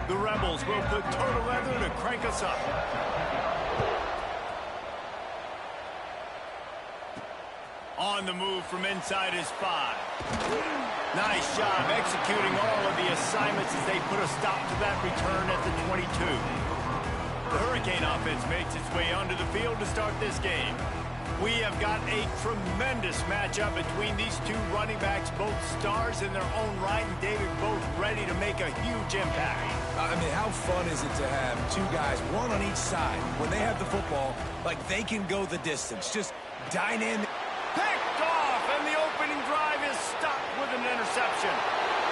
The Rebels will put total leather to crank us up. On the move from inside his 5. Nice job executing all of the assignments as they put a stop to that return at the 22. The Hurricane offense makes its way onto the field to start this game. We have got a tremendous matchup between these two running backs, both stars in their own right, and David, both ready to make a huge impact. I mean, how fun is it to have two guys, one on each side, when they have the football, like they can go the distance, just dynamic. Picked off, and the opening drive is stopped with an interception.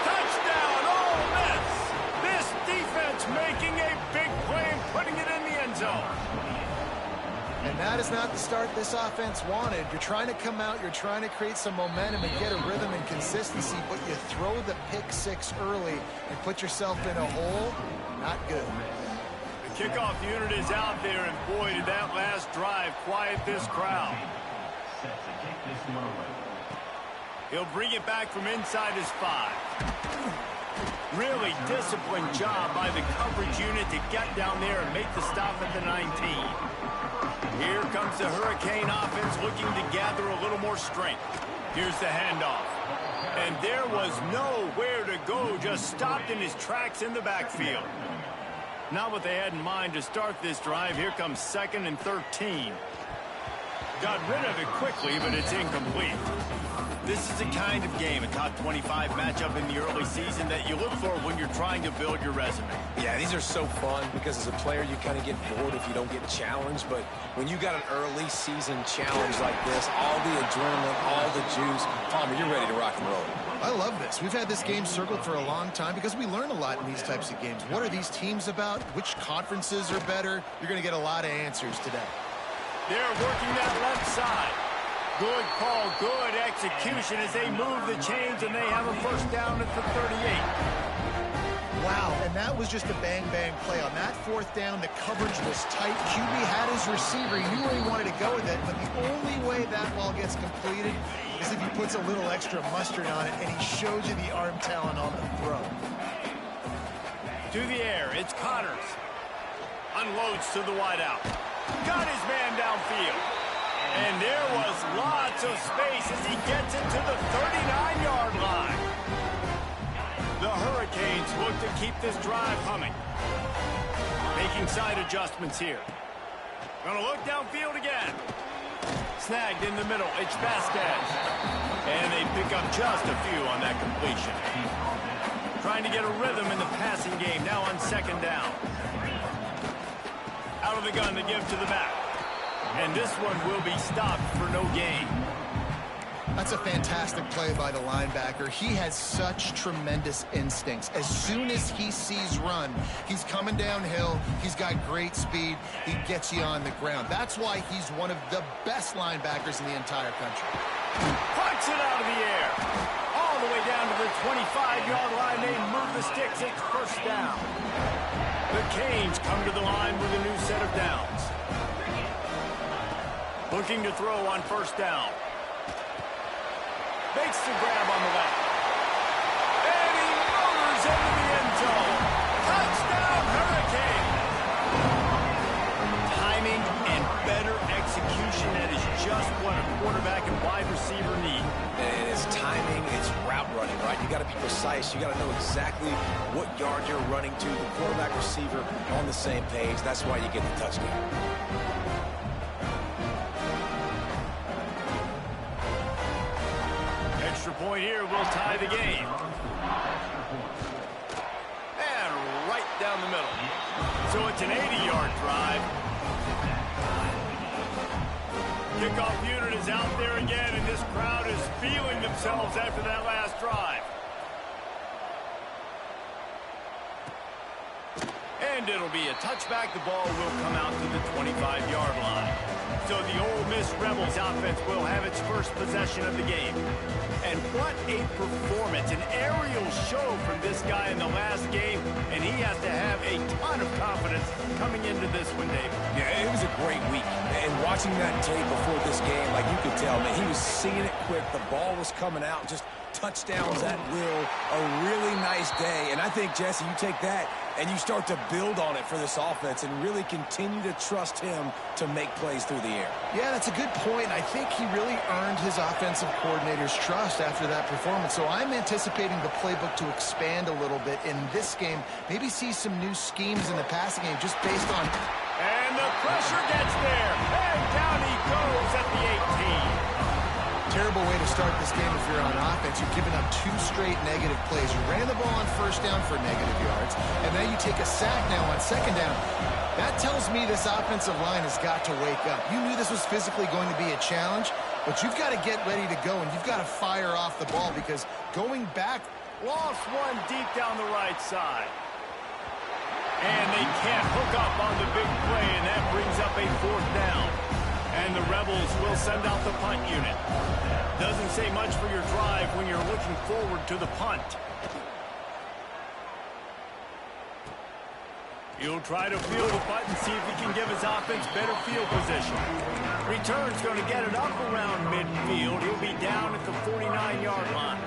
Touchdown, Ole Miss! This defense making a big play and putting it in the end zone. And that is not the start this offense wanted. You're trying to come out, you're trying to create some momentum and get a rhythm and consistency, but you throw the pick 6 early and put yourself in a hole. Not good. The kickoff unit is out there, and boy, did that last drive quiet this crowd. He'll bring it back from inside his 5. Really disciplined job by the coverage unit to get down there and make the stop at the 19. Here comes the Hurricane offense looking to gather a little more strength. Here's the handoff. And there was nowhere to go, just stopped in his tracks in the backfield. Not what they had in mind to start this drive. Here comes 2nd and 13. Got rid of it quickly, but it's incomplete. This is the kind of game, a top 25 matchup in the early season, that you look for when you're trying to build your resume. Yeah, these are so fun because as a player, you kind of get bored if you don't get challenged. But when you got an early season challenge like this, all the adrenaline, all the juice, Palmer, you're ready to rock and roll. I love this. We've had this game circled for a long time because we learn a lot in these types of games. What are these teams about? Which conferences are better? You're going to get a lot of answers today. They're working that left side. Good call, good execution as they move the chains, and they have a first down at the 38. Wow, and that was just a bang-bang play. On that 4th down, the coverage was tight. QB had his receiver. He knew where he wanted to go with it, but the only way that ball gets completed is if he puts a little extra mustard on it, and he shows you the arm talent on the throw. To the air, it's Connors. Unloads to the wideout. Got his man downfield. And there was lots of space as he gets it to the 39-yard line. The Hurricanes look to keep this drive humming. Making side adjustments here. Gonna look downfield again. Snagged in the middle, it's Vasquez. And they pick up just a few on that completion. Trying to get a rhythm in the passing game, now on 2nd down. Out of the gun to give to the back. And this one will be stopped for no gain. That's a fantastic play by the linebacker. He has such tremendous instincts. As soon as he sees run, he's coming downhill. He's got great speed. He gets you on the ground. That's why he's one of the best linebackers in the entire country. Punts it out of the air. All the way down to the 25-yard line. They move the sticks. It's first down. The Canes come to the line with a new set of downs. Looking to throw on first down. Makes the grab on the left. And he motors into the end zone. Touchdown, Hurricane! Timing and better execution, that is just what a quarterback and wide receiver need. And it's timing, it's route running, right? You got to be precise. You got to know exactly what yard you're running to. The quarterback receiver on the same page. That's why you get the touchdown. Extra point here will tie the game. And right down the middle. So it's an 80-yard drive. Kickoff unit is out there again, and this crowd is feeling themselves after that last drive. And it'll be a touchback. The ball will come out to the 25-yard line. So the Ole Miss Rebels offense will have its first possession of the game. And what a performance, an aerial show from this guy in the last game, and he has to have a ton of confidence coming into this one, David. Yeah, it was a great week. And watching that tape before this game, like you could tell, man, he was seeing it quick. The ball was coming out, just touchdowns at will, a really nice day. And I think, Jesse, you take that and you start to build on it for this offense and really continue to trust him to make plays through the air. Yeah, that's a good point. I think he really earned his offensive coordinator's trust after that performance. So I'm anticipating the playbook to expand a little bit in this game. Maybe see some new schemes in the passing game just based on... And the pressure gets there. And down he goes at the 18. Terrible way to start this game if you're on offense. You've given up 2 straight negative plays. You ran the ball on first down for negative yards, and then you take a sack now on second down. That tells me this offensive line has got to wake up. You knew this was physically going to be a challenge, but you've got to get ready to go, and you've got to fire off the ball because going back... Lost one deep down the right side. And they can't hook up on the big play, and that brings up a 4th down. And the Rebels will send out the punt unit. Doesn't say much for your drive when you're looking forward to the punt. He'll try to field a punt and see if he can give his offense better field position. Return's going to get it up around midfield. He'll be down at the 49-yard line.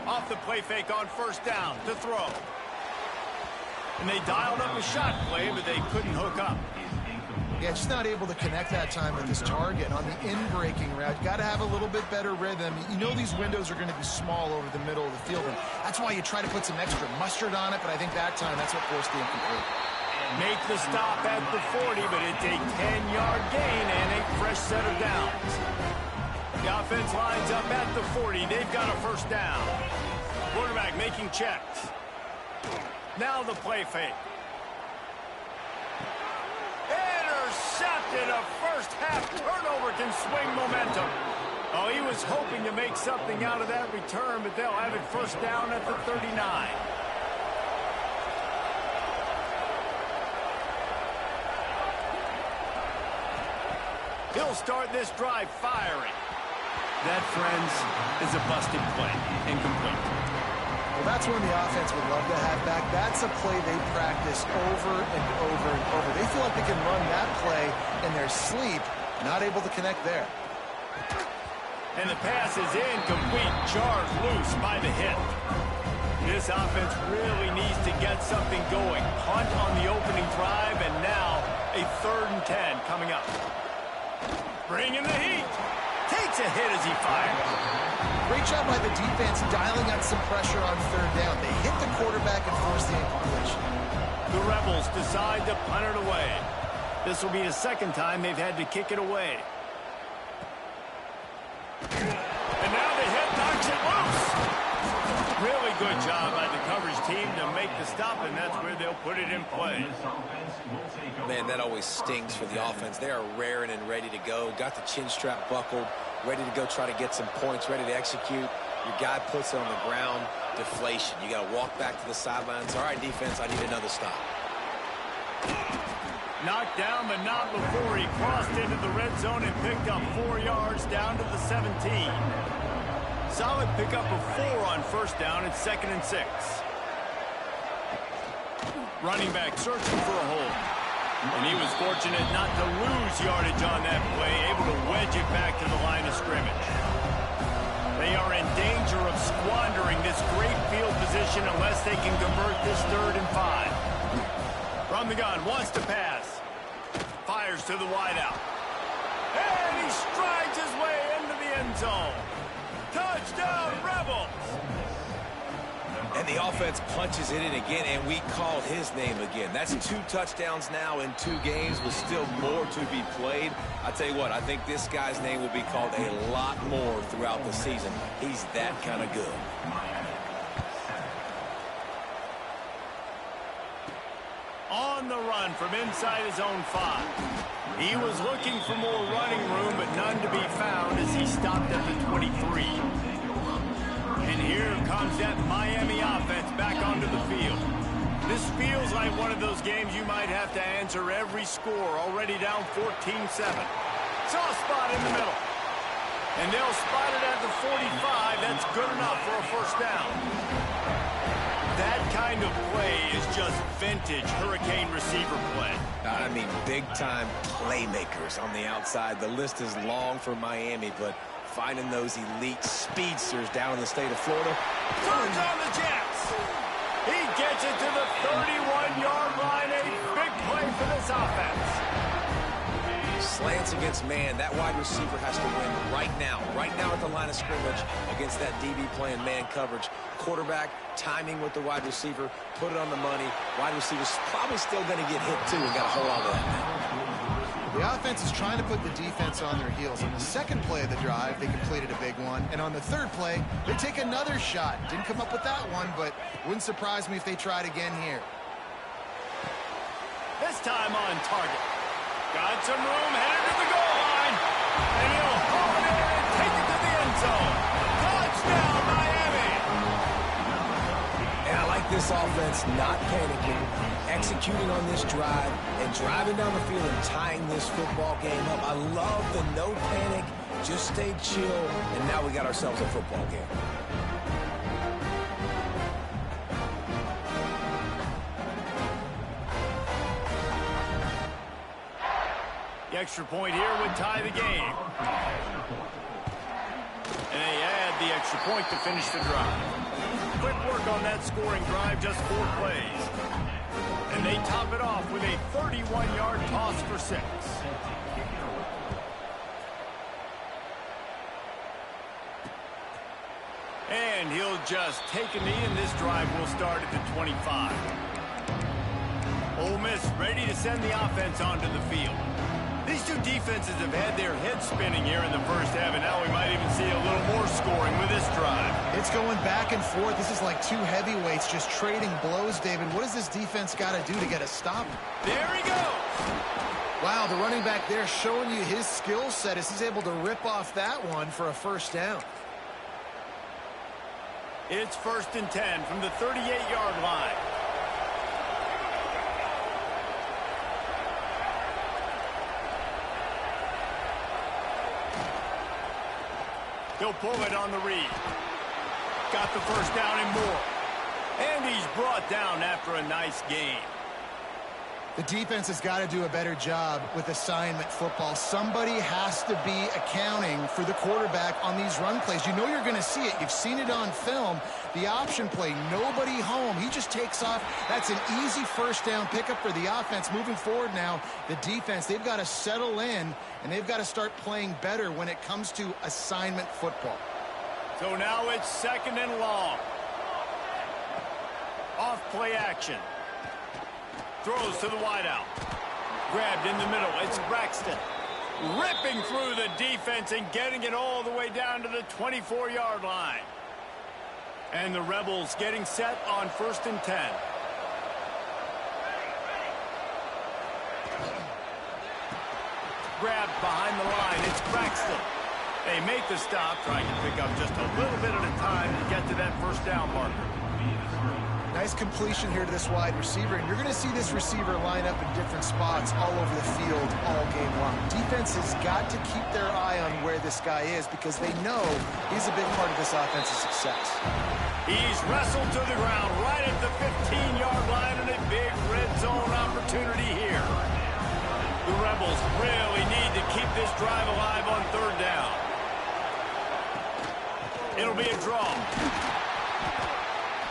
Off the play fake on first down to throw. And they dialed up a shot play, but they couldn't hook up. Yeah, just not able to connect that time with his target. On the in-breaking route, you got to have a little bit better rhythm. You know these windows are going to be small over the middle of the field, and that's why you try to put some extra mustard on it, but I think that time that's what forced the incomplete. Make the stop at the 40, but it's a 10-yard gain and a fresh set of downs. The offense lines up at the 40. They've got a first down. Quarterback making checks. Now the play fake. Intercepted. A first half turnover can swing momentum. Oh, he was hoping to make something out of that return, but they'll have it first down at the 39. He'll start this drive firing. That, friends, is a busted play. Incomplete. Well, that's one the offense would love to have back. That's a play they practice over and over and over. They feel like they can run that play in their sleep, not able to connect there. And the pass is incomplete, jarred loose by the hit. This offense really needs to get something going. Punt on the opening drive, and now a 3rd and 10 coming up. Bringing the heat. Takes a hit as he fires. Great job by the defense dialing up some pressure on 3rd down. They hit the quarterback and force the incompletion. The Rebels decide to punt it away. This will be the 2nd time they've had to kick it away. And now the hit knocks it loose. Really good job by the coverage team to make the stop, and that's where they'll put it in play. Man, that always stings for the offense. They are raring and ready to go. Got the chin strap buckled, ready to go try to get some points, ready to execute. Your guy puts it on the ground, deflation. You got to walk back to the sidelines. All right, defense, I need another stop. Knocked down, but not before he crossed into the red zone and picked up 4 yards down to the 17. Solid pickup of 4 on first down at 2nd and 6. Running back searching for a hole. And he was fortunate not to lose yardage on that play, able to wedge it back to the line of scrimmage. They are in danger of squandering this great field position unless they can convert this 3rd and 5. From the gun, wants to pass. Fires to the wideout. And he strides his way into the end zone. Touchdown, Rebels! And the offense punches it in again, and we called his name again. That's 2 touchdowns now in 2 games with still more to be played. I tell you what, I think this guy's name will be called a lot more throughout the season. He's that kind of good. On the run from inside his own 5. He was looking for more running room, but none to be found as he stopped at the 23. And here comes that Miami offense back onto the field. This feels like one of those games you might have to answer every score, already down 14-7. Soft spot in the middle. And they'll spot it at the 45. That's good enough for a first down. That kind of play is just vintage Hurricane receiver play. I mean, big-time playmakers on the outside. The list is long for Miami, but finding those elite speedsters down in the state of Florida. Turns on the Jets. He gets it to the 31-yard line. A big play for this offense. Slants against man. That wide receiver has to win right now at the line of scrimmage against that DB playing man coverage. Quarterback, timing with the wide receiver, put it on the money. Wide receiver's probably still going to get hit too and got to hold on to that now. The offense is trying to put the defense on their heels. On the second play of the drive, they completed a big one. And on the third play, they take another shot. Didn't come up with that one, but wouldn't surprise me if they tried again here. This time on target. Got some room, headed to the goal line. And he'll haul it in and take it to the end zone. Touchdown, Miami. And I like this offense not panicking, executing on this drive, and driving down the field and tying this football game up. I love the no panic, just stay chill, and now we got ourselves a football game. The extra point here would tie the game. And they add the extra point to finish the drive. Quick work on that scoring drive, just 4 plays. And they top it off with a 31-yard toss for 6. And he'll just take a knee, and this drive will start at the 25. Ole Miss ready to send the offense onto the field. These two defenses have had their heads spinning here in the first half, and now we might even see a little more scoring with this drive. It's going back and forth. This is like two heavyweights just trading blows, David. What does this defense got to do to get a stop? There he goes. Wow, the running back there showing you his skill set as he's able to rip off that one for a first down. It's 1st and 10 from the 38-yard line. He'll pull it on the read. Got the first down and more. And he's brought down after a nice game. The defense has got to do a better job with assignment football. Somebody has to be accounting for the quarterback on these run plays. You know you're going to see it. You've seen it on film. The option play, nobody home. He just takes off. That's an easy first down pickup for the offense. Moving forward now, the defense, they've got to settle in, and they've got to start playing better when it comes to assignment football. So now it's 2nd and long. Off play action. Throws to the wideout. Grabbed in the middle. It's Braxton. Ripping through the defense and getting it all the way down to the 24-yard line. And the Rebels getting set on 1st and 10. Grabbed behind the line. It's Braxton. They make the stop, trying to pick up just a little bit at a time to get to that first down marker. Nice completion here to this wide receiver, and you're going to see this receiver line up in different spots all over the field all game long. Defense has got to keep their eye on where this guy is because they know he's a big part of this offense's success. He's wrestled to the ground right at the 15-yard line, and a big red zone opportunity here. The Rebels really need to keep this drive alive on 3rd down. It'll be a draw.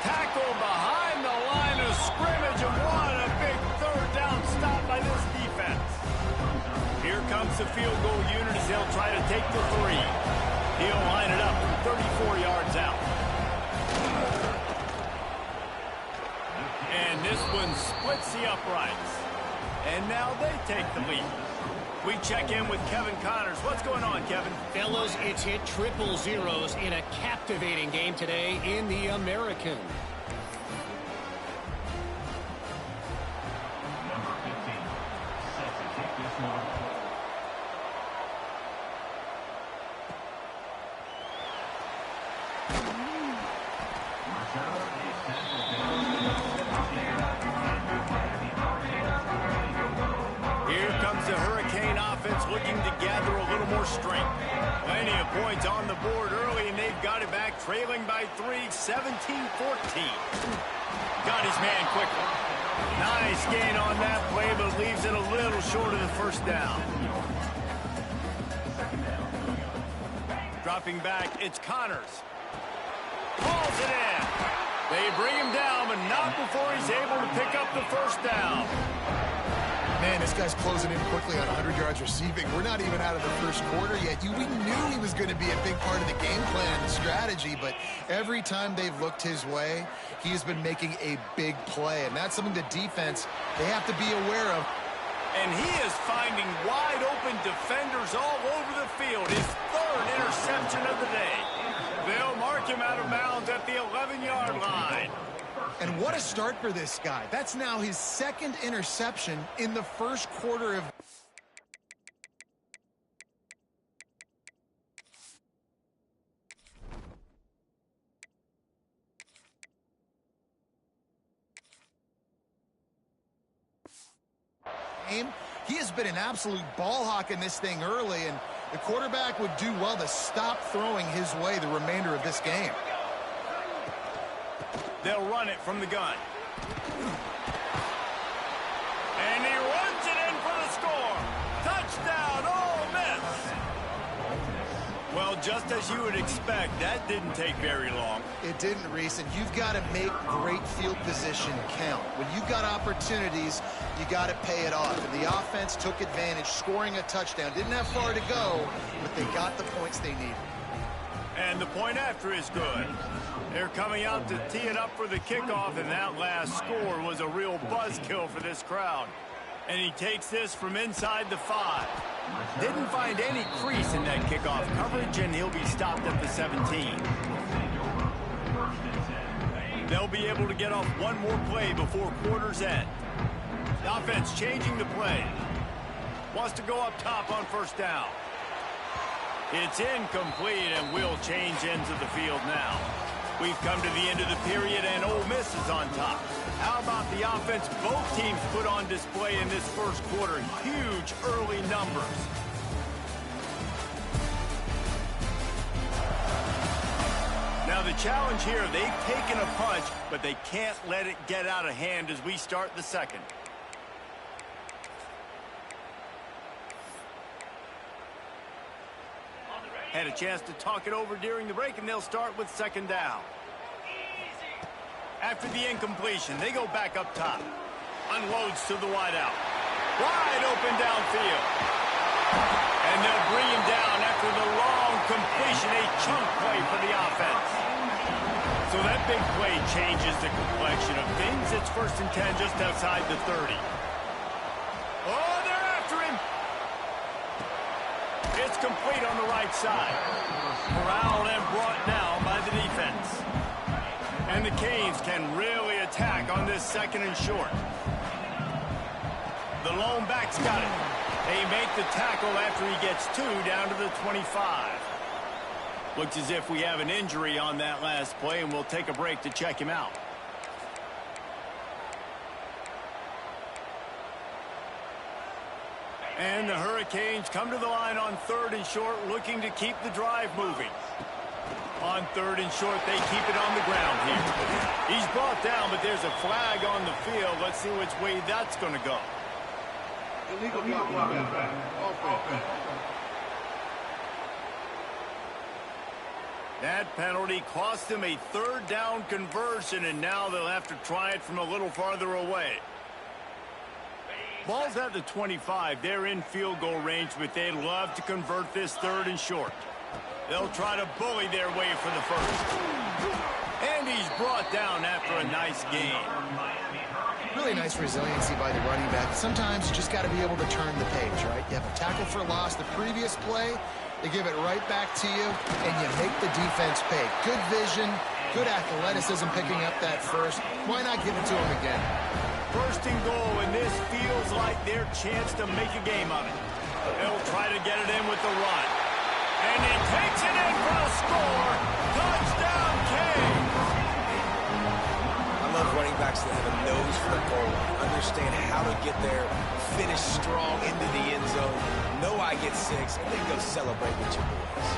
Tackle behind the line of scrimmage, and what a big 3rd down stop by this defense. Here comes the field goal unit as they'll try to take the 3. He'll line it up from 34 yards out. And this one splits the uprights. And now they take the lead. We check in with Kevin Connors. What's going on, Kevin? Fellas, it's hit triple zeros in a captivating game today in the American. Looking to gather a little more strength. Plenty of points on the board early, and they've got it back trailing by 3, 17-14. Got his man quickly. Nice gain on that play, but leaves it a little short of the first down. Dropping back, it's Connors. Pulls it in. They bring him down, but not before he's able to pick up the first down. Man, this guy's closing in quickly on 100 yards receiving. We're not even out of the first quarter yet. We knew he was going to be a big part of the game plan and strategy, but every time they've looked his way, he has been making a big play, and that's something the defense, they have to be aware of. And he is finding wide-open defenders all over the field. His third interception of the day. They'll mark him out of bounds at the 11-yard line. And what a start for this guy. That's now his second interception in the first quarter of... He has been an absolute ball hawk in this thing early, and the quarterback would do well to stop throwing his way the remainder of this game. They'll run it from the gun. And he runs it in for the score. Touchdown, Ole Miss. Well, just as you would expect, that didn't take very long. It didn't, Reese, and you've got to make great field position count. When you've got opportunities, you got to pay it off. And the offense took advantage, scoring a touchdown. Didn't have far to go, but they got the points they needed. And the point after is good. They're coming out to tee it up for the kickoff, and that last score was a real buzzkill for this crowd. And he takes this from inside the 5. Didn't find any crease in that kickoff coverage, and he'll be stopped at the 17. They'll be able to get off one more play before quarter's end. The offense changing the play. Wants to go up top on first down. It's incomplete, and we'll change ends of the field now. We've come to the end of the period, and Ole Miss is on top. How about the offense both teams put on display in this first quarter? Huge early numbers. Now the challenge here, they've taken a punch, but they can't let it get out of hand as we start the second. Had a chance to talk it over during the break, and they'll start with second down. After the incompletion, they go back up top. Unloads to the wideout. Wide open downfield. And they'll bring him down after the long completion, a chunk play for the offense. So that big play changes the complexion of things. It's 1st and 10 just outside the 30. Oh, they're after him. It's complete on the right side. Corralled and brought down by the defense. And the Canes can really attack on this 2nd and short. The lone back's got it. They make the tackle after he gets 2 down to the 25. Looks as if we have an injury on that last play, and we'll take a break to check him out. And the Hurricanes come to the line on 3rd and short, looking to keep the drive moving. On 3rd and short, they keep it on the ground here. He's brought down, but there's a flag on the field. Let's see which way that's going to go. Illegal offense. That penalty cost them a 3rd down conversion, and now they'll have to try it from a little farther away. Ball's at the 25. They're in field goal range, but they'd love to convert this 3rd and short. They'll try to bully their way for the first. And he's brought down after a nice game. Really nice resiliency by the running back. Sometimes you just got to be able to turn the page, right? You have a tackle for loss the previous play. They give it right back to you, and you make the defense pay. Good vision, good athleticism picking up that first. Why not give it to him again? 1st and goal, and this feels like their chance to make a game of it. They'll try to get it in with the run. And he takes it in for a score. Touchdown, Canes. I love running backs that have a nose for the goal, understand how to get there, finish strong into the end zone, know I get 6, and then go celebrate with your boys.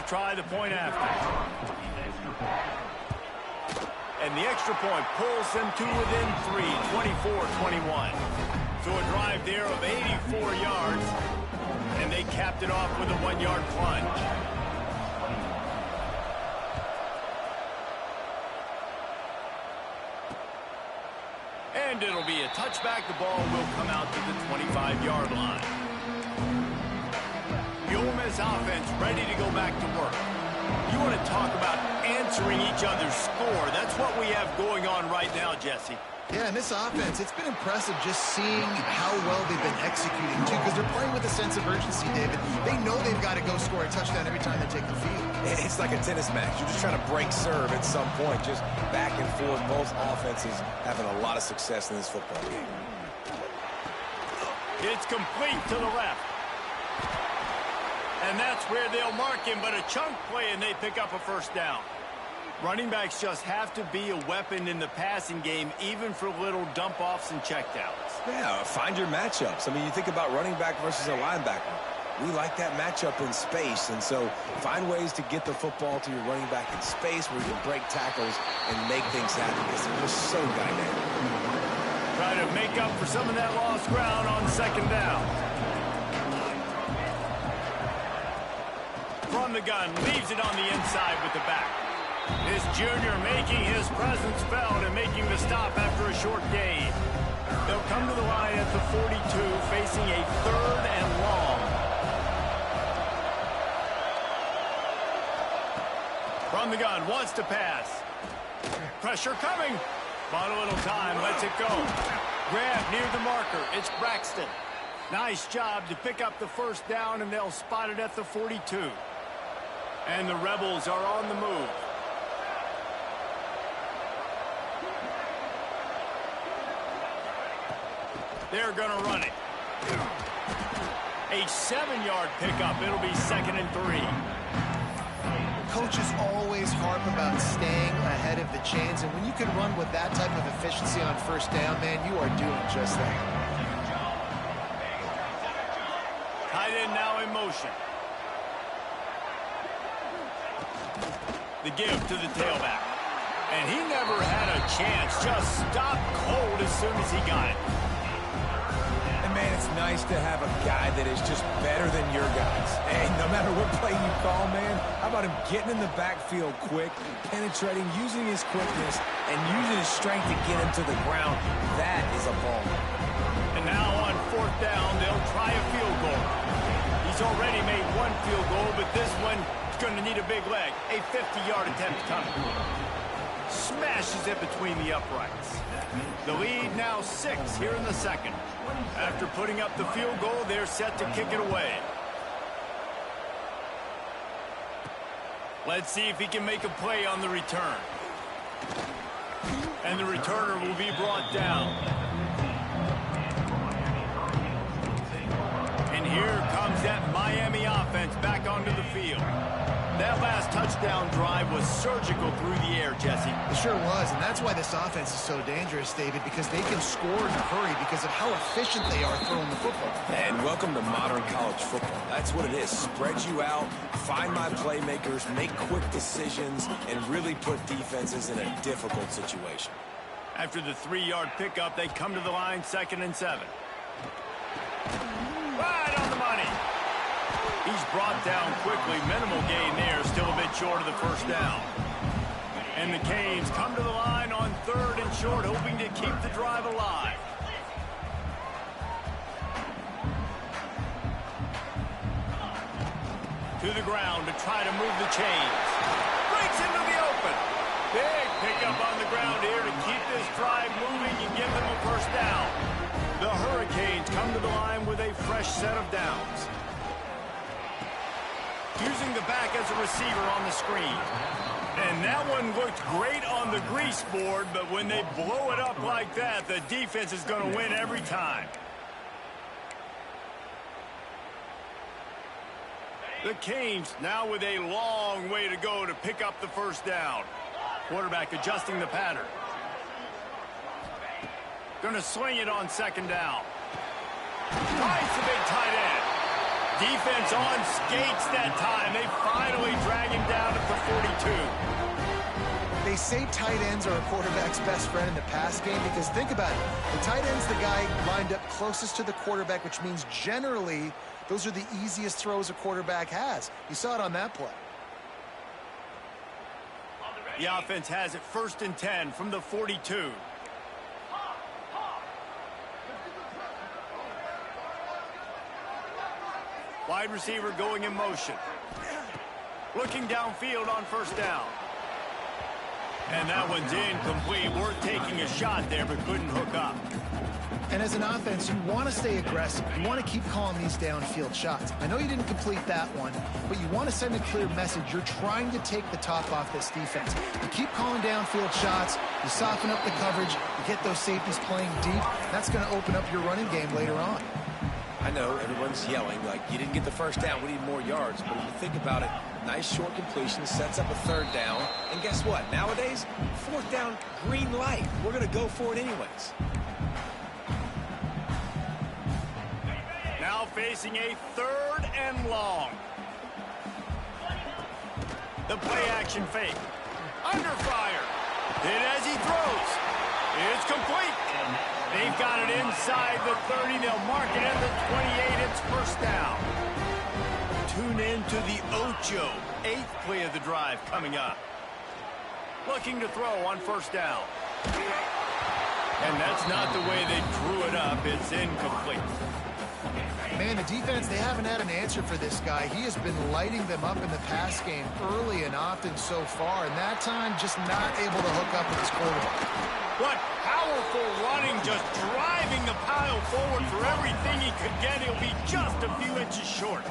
try the point after. And the extra point pulls them to within 3, 24-21. So a drive there of 84 yards, and they capped it off with a 1-yard plunge. And it'll be a touchback. The ball will come out to the 25-yard line. The Ole Miss offense ready to go back to work. You want to talk about answering each other's score. That's what we have going on right now, Jesse. Yeah, and this offense, it's been impressive just seeing how well they've been executing, too, because they're playing with a sense of urgency, David. They know they've got to go score a touchdown every time they take the field. It's like a tennis match. You're just trying to break serve at some point, just back and forth. Both offenses having a lot of success in this football game. It's complete to the left. And that's where they'll mark him, but a chunk play, and they pick up a first down. Running backs just have to be a weapon in the passing game, even for little dump-offs and checkdowns. Yeah, find your matchups. I mean, you think about running back versus a linebacker. We like that matchup in space, and so find ways to get the football to your running back in space where you can break tackles and make things happen because they're just so dynamic. Try to make up for some of that lost ground on second down. From the gun, leaves it on the inside with the back. This junior making his presence felt and making the stop after a short gain. They'll come to the line at the 42, facing a 3rd and long. From the gun, wants to pass. Pressure coming. Bought a little time, lets it go. Grab near the marker. It's Braxton. Nice job to pick up the first down, and they'll spot it at the 42. And the Rebels are on the move. They're going to run it. A 7-yard pickup. It'll be 2nd and 3. Coaches always harp about staying ahead of the chains, and when you can run with that type of efficiency on first down, man, you are doing just that. Tight end now in motion. The give to the tailback. And he never had a chance. Just stopped cold as soon as he got it. And, man, it's nice to have a guy that is just better than your guys. And no matter what play you call, man, how about him getting in the backfield quick, penetrating, using his quickness, and using his strength to get him to the ground. That is a ball. And now on 4th down, they'll try a field goal. He's already made one field goal, but this one is going to need a big leg. A 50-yard attempt coming. Smashes it between the uprights. The lead now 6 here in the 2nd. After putting up the field goal, they're set to kick it away. Let's see if he can make a play on the return. And the returner will be brought down. And here comes that Miami offense back onto the field. That last touchdown drive was surgical through the air, Jesse. It sure was, and that's why this offense is so dangerous, David, because they can score in a hurry because of how efficient they are throwing the football. And welcome to modern college football. That's what it is. Spread you out, find my playmakers, make quick decisions, and really put defenses in a difficult situation. After the 3-yard pickup, they come to the line 2nd and 7. Right on the money. He's brought down quickly. Minimal gain there. Still a bit short of the first down. And the Canes come to the line on 3rd and short, hoping to keep the drive alive. To the ground to try to move the chains. Breaks into the open. Big pickup on the ground here to keep this drive moving and give them a first down. The Hurricanes come to the line with a fresh set of downs. Using the back as a receiver on the screen. And that one looked great on the grease board, but when they blow it up like that, the defense is going to win every time. The Canes now with a long way to go to pick up the first down. Quarterback adjusting the pattern. Going to swing it on 2nd down. Finds the big tight end. Defense on skates that time. They finally drag They say tight ends are a quarterback's best friend in the pass game because think about it. The tight end's the guy lined up closest to the quarterback, which means generally those are the easiest throws a quarterback has. You saw it on that play. The offense has it 1st and 10 from the 42. Wide receiver going in motion. Looking downfield on 1st down. And that one's incomplete. Worth taking a shot there, but couldn't hook up. And as an offense, you want to stay aggressive. You want to keep calling these downfield shots. I know you didn't complete that one, but you want to send a clear message. You're trying to take the top off this defense. You keep calling downfield shots. You soften up the coverage. You get those safeties playing deep. That's going to open up your running game later on. I know everyone's yelling like you didn't get the 1st down, we need more yards, but if you think about it, nice short completion sets up a 3rd down, and guess what, nowadays 4th down, green light, we're gonna go for it anyways. Now facing a 3rd and long. The play action fake. Under fire. Hit as he throws. It's complete. They've got it inside the 30. They'll mark it at the 28. It's 1st down. Tune in to the Ocho. 8th play of the drive coming up. Looking to throw on 1st down. And that's not the way they drew it up. It's incomplete. Man, the defense, they haven't had an answer for this guy. He has been lighting them up in the pass game early and often so far, and that time just not able to hook up with his quarterback. What powerful running, just driving the pile forward for everything he could get. He'll be just a few inches short.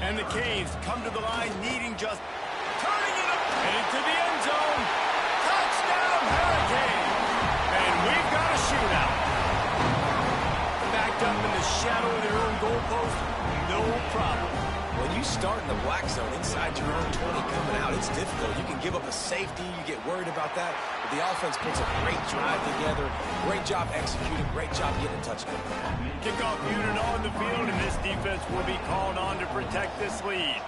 And the Canes come to the line needing just turning it up into the end zone. Touchdown, Hurricane! And we've got a shootout. Backed up in the shadow of their own goalpost, no problem. When you start in the black zone inside your own 20 coming out, it's difficult. You can give up a safety, you get worried about that, but the offense puts a great drive together, great job executing, great job getting a touchdown. Kickoff unit on the field, and this defense will be called on to protect this lead.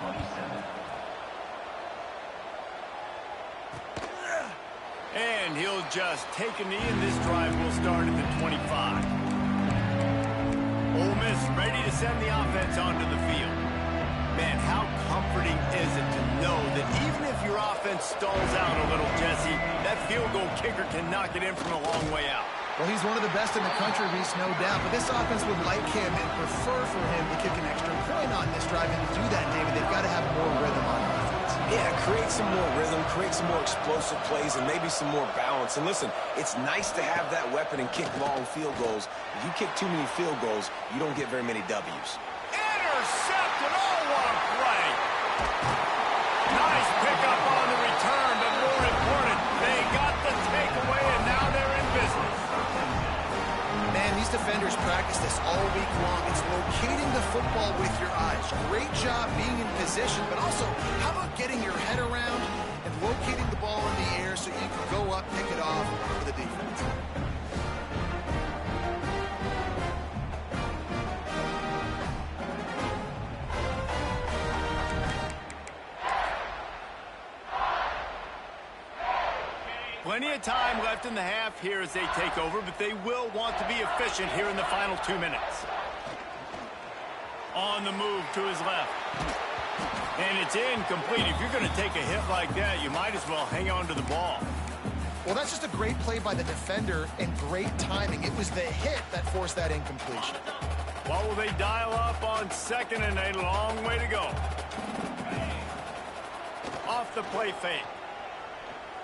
And he'll just take a knee, and this drive will start at the 25. Ole Miss ready to send the offense onto the field. Man, how comforting is it to know that even if your offense stalls out a little, Jesse, that field goal kicker can knock it in from a long way out. Well, he's one of the best in the country, Reese, no doubt. But this offense would like him and prefer for him to kick an extra point on this drive. And to do that, David, they've got to have more rhythm on offense. Yeah, create some more rhythm, create some more explosive plays, and maybe some more balance. And listen, it's nice to have that weapon and kick long field goals. If you kick too many field goals, you don't get very many W's. Intercepted! Oh, what a play! Nice pickup on the return, but more important, they got the takeaway, and now they're in business. Man, these defenders practice this all week long. It's locating the football with your eyes. Great job being in position, but also, how about getting your head around and locating the ball in the air so you can go up, pick it off for the defense. Plenty of time left in the half here as they take over, but they will want to be efficient here in the final 2 minutes. On the move to his left. And it's incomplete. If you're going to take a hit like that, you might as well hang on to the ball. Well, that's just a great play by the defender and great timing. It was the hit that forced that incompletion. What will they dial up on 2nd and a long way to go? Off the play fake.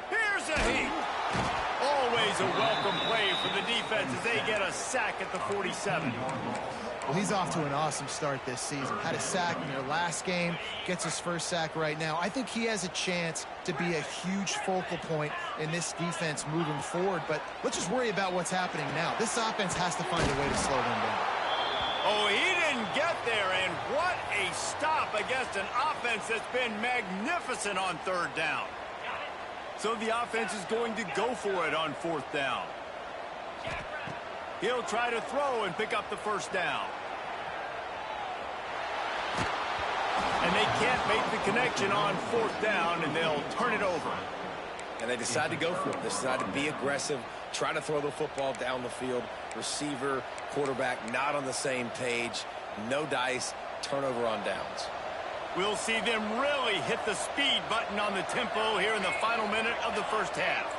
Here's a heat. Always a welcome play for the defense as they get a sack at the 47. Well, he's off to an awesome start this season. Had a sack in their last game, gets his first sack right now. I think he has a chance to be a huge focal point in this defense moving forward, but let's just worry about what's happening now. This offense has to find a way to slow them down. Oh, he didn't get there, and what a stop against an offense that's been magnificent on 3rd down. So the offense is going to go for it on 4th down. He'll try to throw and pick up the 1st down. And they can't make the connection on 4th down, and they'll turn it over. And they decide to go for it. They decide to be aggressive, try to throw the football down the field. Receiver, quarterback, not on the same page. No dice, turnover on downs. We'll see them really hit the speed button on the tempo here in the final minute of the first half.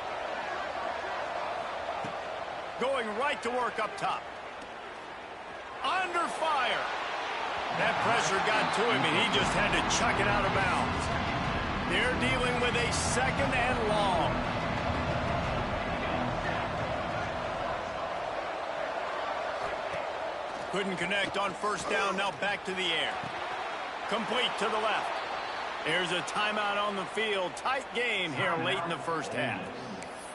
Going right to work up top. Under fire. That pressure got to him, and he just had to chuck it out of bounds. They're dealing with a second and long. Couldn't connect on first down. Now back to the air. Complete to the left. There's a timeout on the field. Tight game here late in the first half.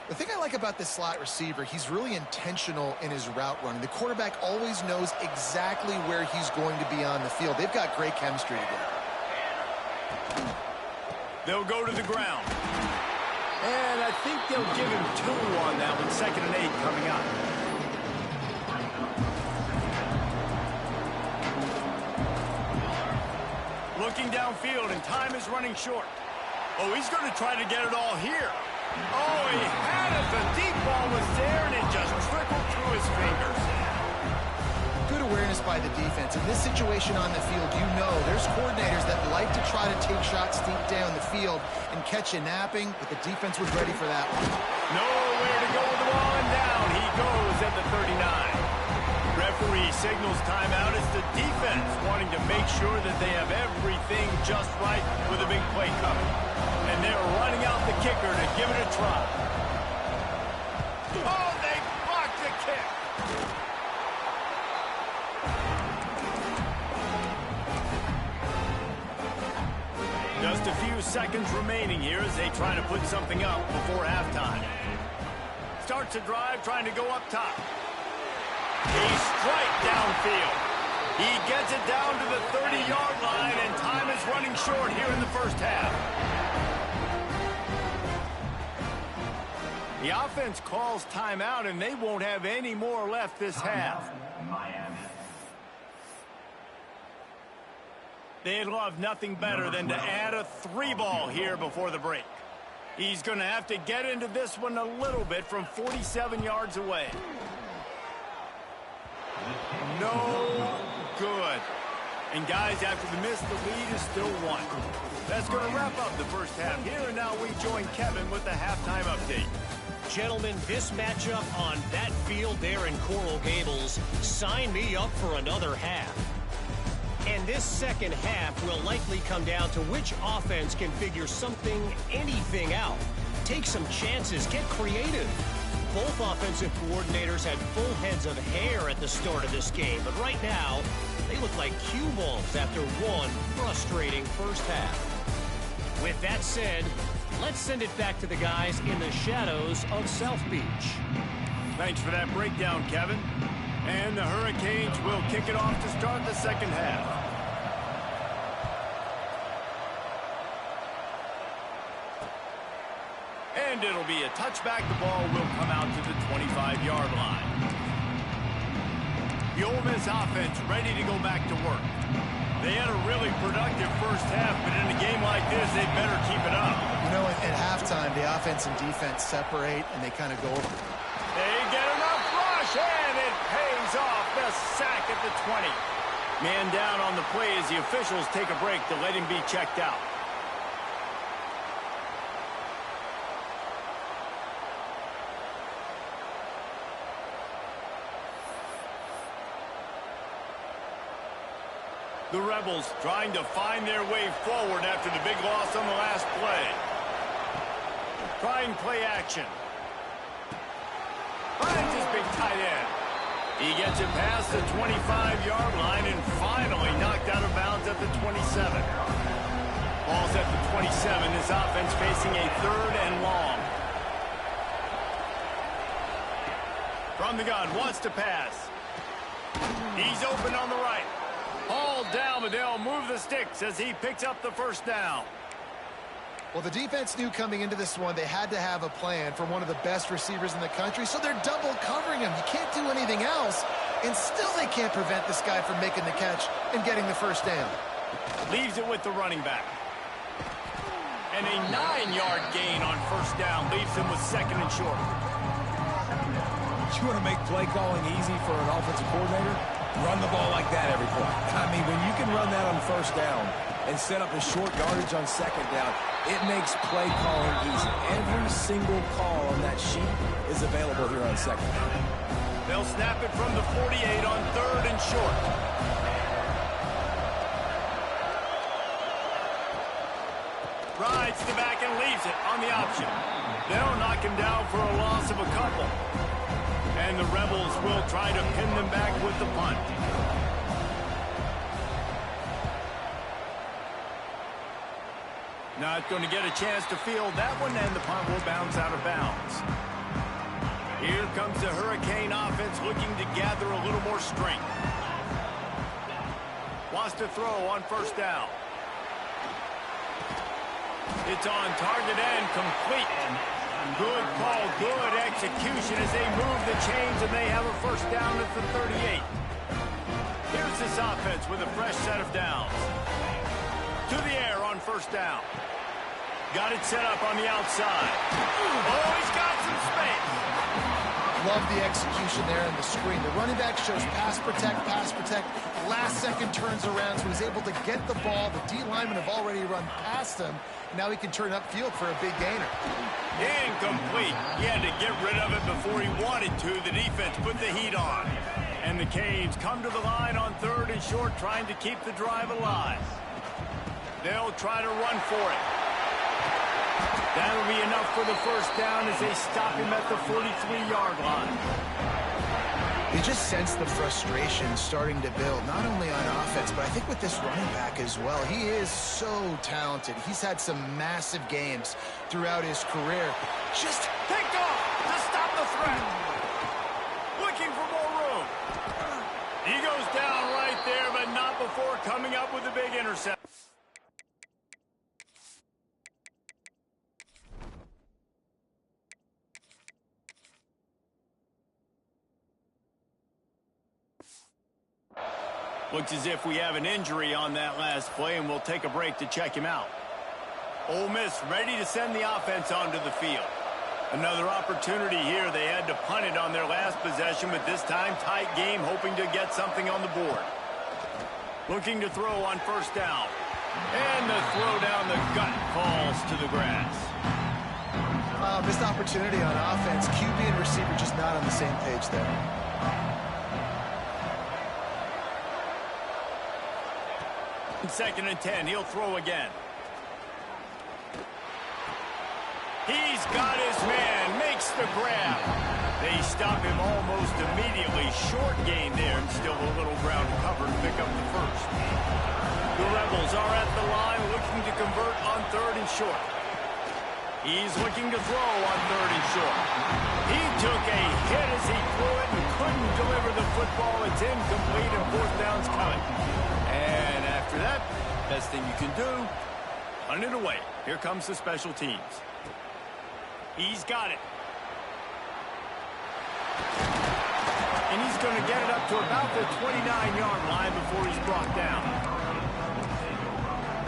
The thing I like about this slot receiver, he's really intentional in his route running. The quarterback always knows exactly where he's going to be on the field. They've got great chemistry together. They'll go to the ground. And I think they'll give him 2 on that one. 2nd and 8 coming up. Looking downfield, and time is running short. Oh, he's going to try to get it all here. Oh, he had it. The deep ball was there, and it just trickled through his fingers. Good awareness by the defense. In this situation on the field, you know there's coordinators that like to try to take shots deep down the field and catch you napping, but the defense was ready for that one. Nowhere to go with the ball, and down he goes at the 39. Referee signals timeout. It's the defense wanting to make sure that they have everything just right with a big play coming. And they're running out the kicker to give it a try. Oh, they blocked the kick. Just a few seconds remaining here as they try to put something up before halftime. Starts a drive trying to go up top. He's straight downfield. He gets it down to the 30-yard line, and time is running short here in the first half. The offense calls timeout, and they won't have any more left this half. They'd love nothing better than to add a 3-ball here before the break. He's going to have to get into this one a little bit from 47 yards away. No good. And guys, after the miss, the lead is still 1. That's going to wrap up the first half here, and now we join Kevin with the halftime update. Gentlemen, this matchup on that field there in Coral Gables, sign me up for another half. And this second half will likely come down to which offense can figure something, anything out. Take some chances, get creative. Both offensive coordinators had full heads of hair at the start of this game, but right now, they look like cue balls after one frustrating first half. With that said, let's send it back to the guys in the shadows of South Beach. Thanks for that breakdown, Kevin. And the Hurricanes will kick it off to start the second half. And it'll be a touchback. The ball will come out to the 25-yard line. The Ole Miss offense ready to go back to work. They had a really productive first half, but in a game like this, they better keep it up. You know, at halftime, the offense and defense separate, and they kind of go over. They get enough rush, and it pays off. The sack at the 20. Man down on the play as the officials take a break to let him be checked out. The Rebels trying to find their way forward after the big loss on the last play. Trying play action. Finds his big tight end. He gets it past the 25-yard line and finally knocked out of bounds at the 27. Ball's at the 27. This offense facing a 3rd and long. From the gun, wants to pass. He's open on the right. Hauled down, but they'll move the sticks as he picks up the first down. Well, the defense knew coming into this one they had to have a plan for one of the best receivers in the country, so they're double covering him. You can't do anything else, and still they can't prevent this guy from making the catch and getting the first down. Leaves it with the running back. And a 9-yard gain on first down leaves him with second and short. You want to make play calling easy for an offensive coordinator? Run the ball like that every play. I mean, when you can run that on first down and set up a short yardage on second down, it makes play calling easy. Every single call on that sheet is available here on second down. They'll snap it from the 48 on third and short. Rides the back and leaves it on the option. They'll knock him down for a loss of a couple. And the Rebels will try to pin them back with the punt. Not going to get a chance to field that one, and the punt will bounce out of bounds. Here comes the Hurricane offense looking to gather a little more strength. Wants to throw on first down. It's on target and complete. Good call, good execution as they move the chains and they have a first down at the 38. Here's this offense with a fresh set of downs. To the air on first down. Got it set up on the outside. Oh, he's got some space. Love the execution there in the screen. The running back shows pass protect, pass protect. Last second turns around, so he's able to get the ball. The D linemen have already run past him. Now he can turn upfield for a big gainer. Incomplete. He had to get rid of it before he wanted to. The defense put the heat on. And the Canes come to the line on third and short, trying to keep the drive alive. They'll try to run for it. That'll be enough for the first down as they stop him at the 43-yard line. You just sense the frustration starting to build, not only on offense, but I think with this running back as well. He is so talented. He's had some massive games throughout his career. Just pick off to stop the threat. Looking for more room. He goes down right there, but not before coming up with a big interception. Looks as if we have an injury on that last play, and we'll take a break to check him out. Ole Miss ready to send the offense onto the field. Another opportunity here. They had to punt it on their last possession, but this time tight game, hoping to get something on the board. Looking to throw on first down. And the throw down the gut falls to the grass. Missed opportunity on offense. QB and receiver just not on the same page there. Second and 10. He'll throw again. He's got his man. Makes the grab. They stop him almost immediately. Short gain there and still a little ground cover to pick up the first. The Rebels are at the line looking to convert on third and short. He's looking to throw on third and short. He took a hit as he threw it and couldn't deliver the football. It's incomplete and fourth down's coming. And after that, best thing you can do, punt it away. Here comes the special teams. He's got it. And he's going to get it up to about the 29-yard line before he's brought down.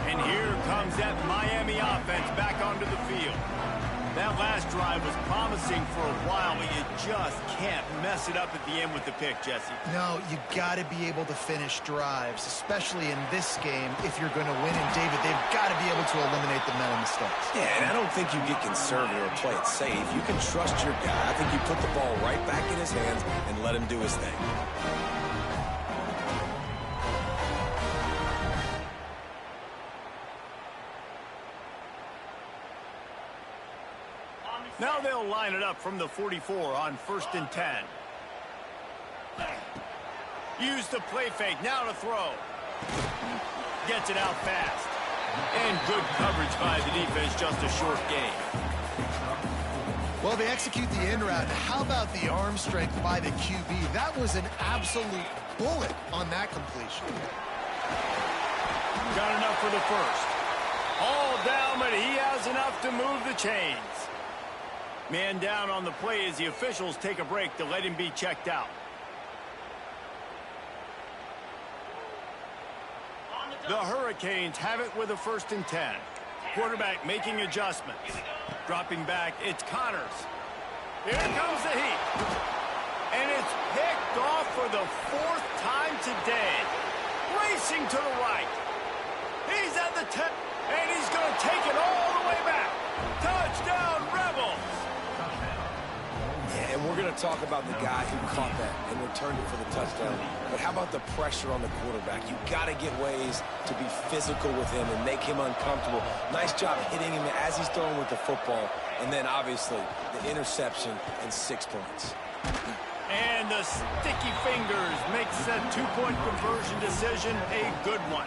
And here comes that Miami offense back onto the field. That last drive was promising for a while, but you just can't mess it up at the end with the pick, Jesse. No, you got to be able to finish drives, especially in this game if you're going to win. And, David, they've got to be able to eliminate the mental mistakes. Yeah, and I don't think you get conservative or play it safe. You can trust your guy. I think you put the ball right back in his hands and let him do his thing. Now they'll line it up from the 44 on first and 10. Use the play fake. Now to throw. Gets it out fast. And good coverage by the defense. Just a short gain. Well, they execute the in route. How about the arm strength by the QB? That was an absolute bullet on that completion. Got enough for the first. All down, but he has enough to move the chains. Man down on the play as the officials take a break to let him be checked out. The Hurricanes have it with a first and 10. Quarterback making adjustments. Dropping back, it's Connors. Here comes the heat. And it's picked off for the 4th time today. Racing to the right. He's at the 10, and he's going to take it all the way back. Touchdown, Rebels. Yeah, and we're going to talk about the guy who caught that and returned it for the touchdown. But how about the pressure on the quarterback? You got to get ways to be physical with him and make him uncomfortable. Nice job hitting him as he's throwing with the football. And then, obviously, the interception and 6 points. And the sticky fingers makes that 2-point conversion decision a good one.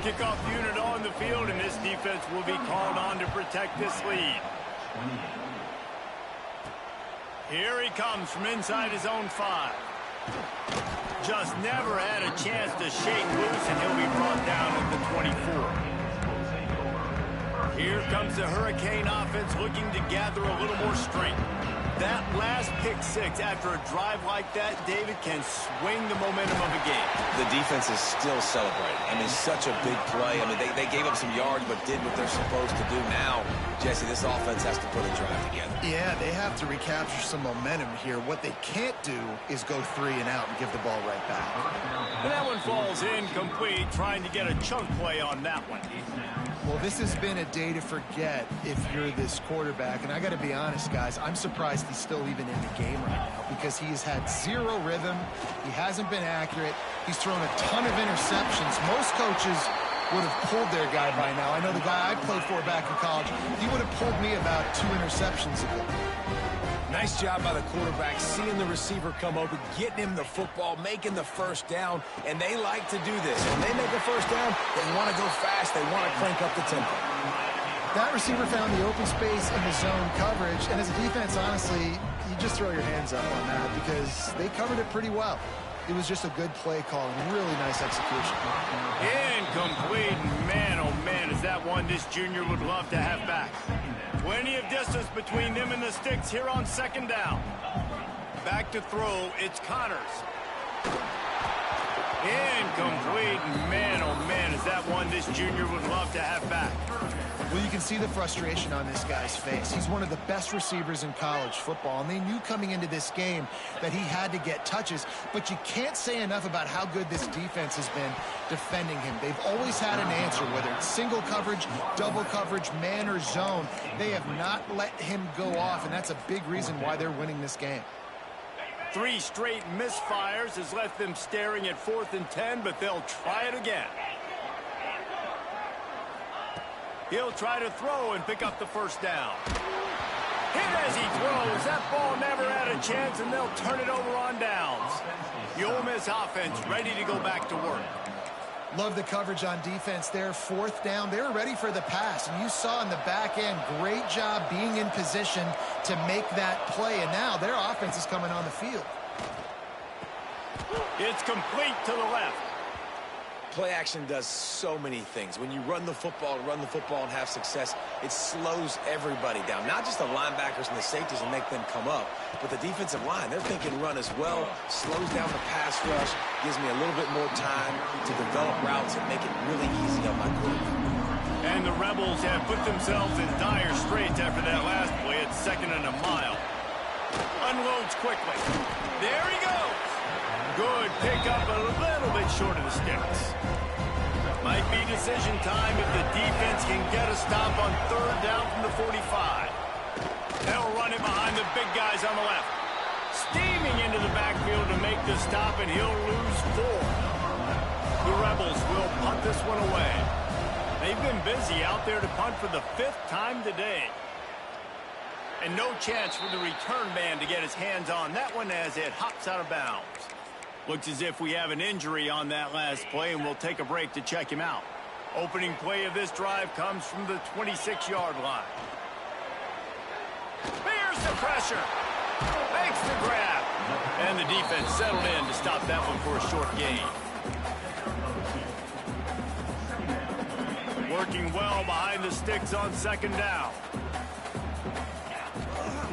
Kickoff unit on the field, and this defense will be called on to protect this lead. Here he comes from inside his own 5. Just never had a chance to shake loose, and he'll be brought down at the 24. Here comes the Hurricane offense looking to gather a little more strength. That last pick 6 after a drive like that, David, can swing the momentum of a game. The defense is still celebrating. I mean, such a big play. I mean, they gave up some yards but did what they're supposed to do. Now, Jesse, this offense has to put a drive together. Yeah, they have to recapture some momentum here. What they can't do is go 3 and out and give the ball right back. And that one falls incomplete, trying to get a chunk play on that one. Well, this has been a day to forget if you're this quarterback. And I got to be honest, guys, I'm surprised he's still even in the game right now because he has had 0 rhythm. He hasn't been accurate. He's thrown a ton of interceptions. Most coaches would have pulled their guy by now. I know the guy I played for back in college, he would have pulled me about 2 interceptions ago. Nice job by the quarterback, seeing the receiver come open, getting him the football, making the first down, and they like to do this. When they make a first down, they want to go fast. They want to crank up the tempo. That receiver found the open space in the zone coverage, and as a defense, honestly, you just throw your hands up on that because they covered it pretty well. It was just a good play call and really nice execution. Incomplete. Man, oh man, is that one this junior would love to have back. Plenty of distance between them and the sticks here on 2nd down. Back to throw, it's Connors. Incomplete. Man, oh man, is that one this junior would love to have back. Well, you can see the frustration on this guy's face. He's one of the best receivers in college football, and they knew coming into this game that he had to get touches, but you can't say enough about how good this defense has been defending him. They've always had an answer, whether it's single coverage, double coverage, man or zone. They have not let him go off, and that's a big reason why they're winning this game. 3 straight misfires has left them staring at 4th and 10, but they'll try it again. He'll try to throw and pick up the first down. Hit as he throws. That ball never had a chance, and they'll turn it over on downs. The Ole Miss offense ready to go back to work. Love the coverage on defense there. 4th down. They were ready for the pass, and you saw in the back end, great job being in position to make that play, and now their offense is coming on the field. It's complete to the left. Play action does so many things. When you run the football and have success, it slows everybody down. Not just the linebackers and the safeties and make them come up, but the defensive line. They're thinking run as well. Slows down the pass rush. Gives me a little bit more time to develop routes and make it really easy on my quarterback. And the Rebels have put themselves in dire straits after that last play at 2nd and a mile. Unloads quickly. There he goes. Good pickup, a little bit short of the sticks. Might be decision time if the defense can get a stop on 3rd down from the 45. They'll run it behind the big guys on the left. Steaming into the backfield to make the stop, and he'll lose 4. The Rebels will punt this one away. They've been busy out there to punt for the 5th time today. And no chance for the return man to get his hands on that one as it hops out of bounds. Looks as if we have an injury on that last play, and we'll take a break to check him out. Opening play of this drive comes from the 26-yard line. There's the pressure. Makes the grab. And the defense settled in to stop that one for a short gain. Working well behind the sticks on 2nd down.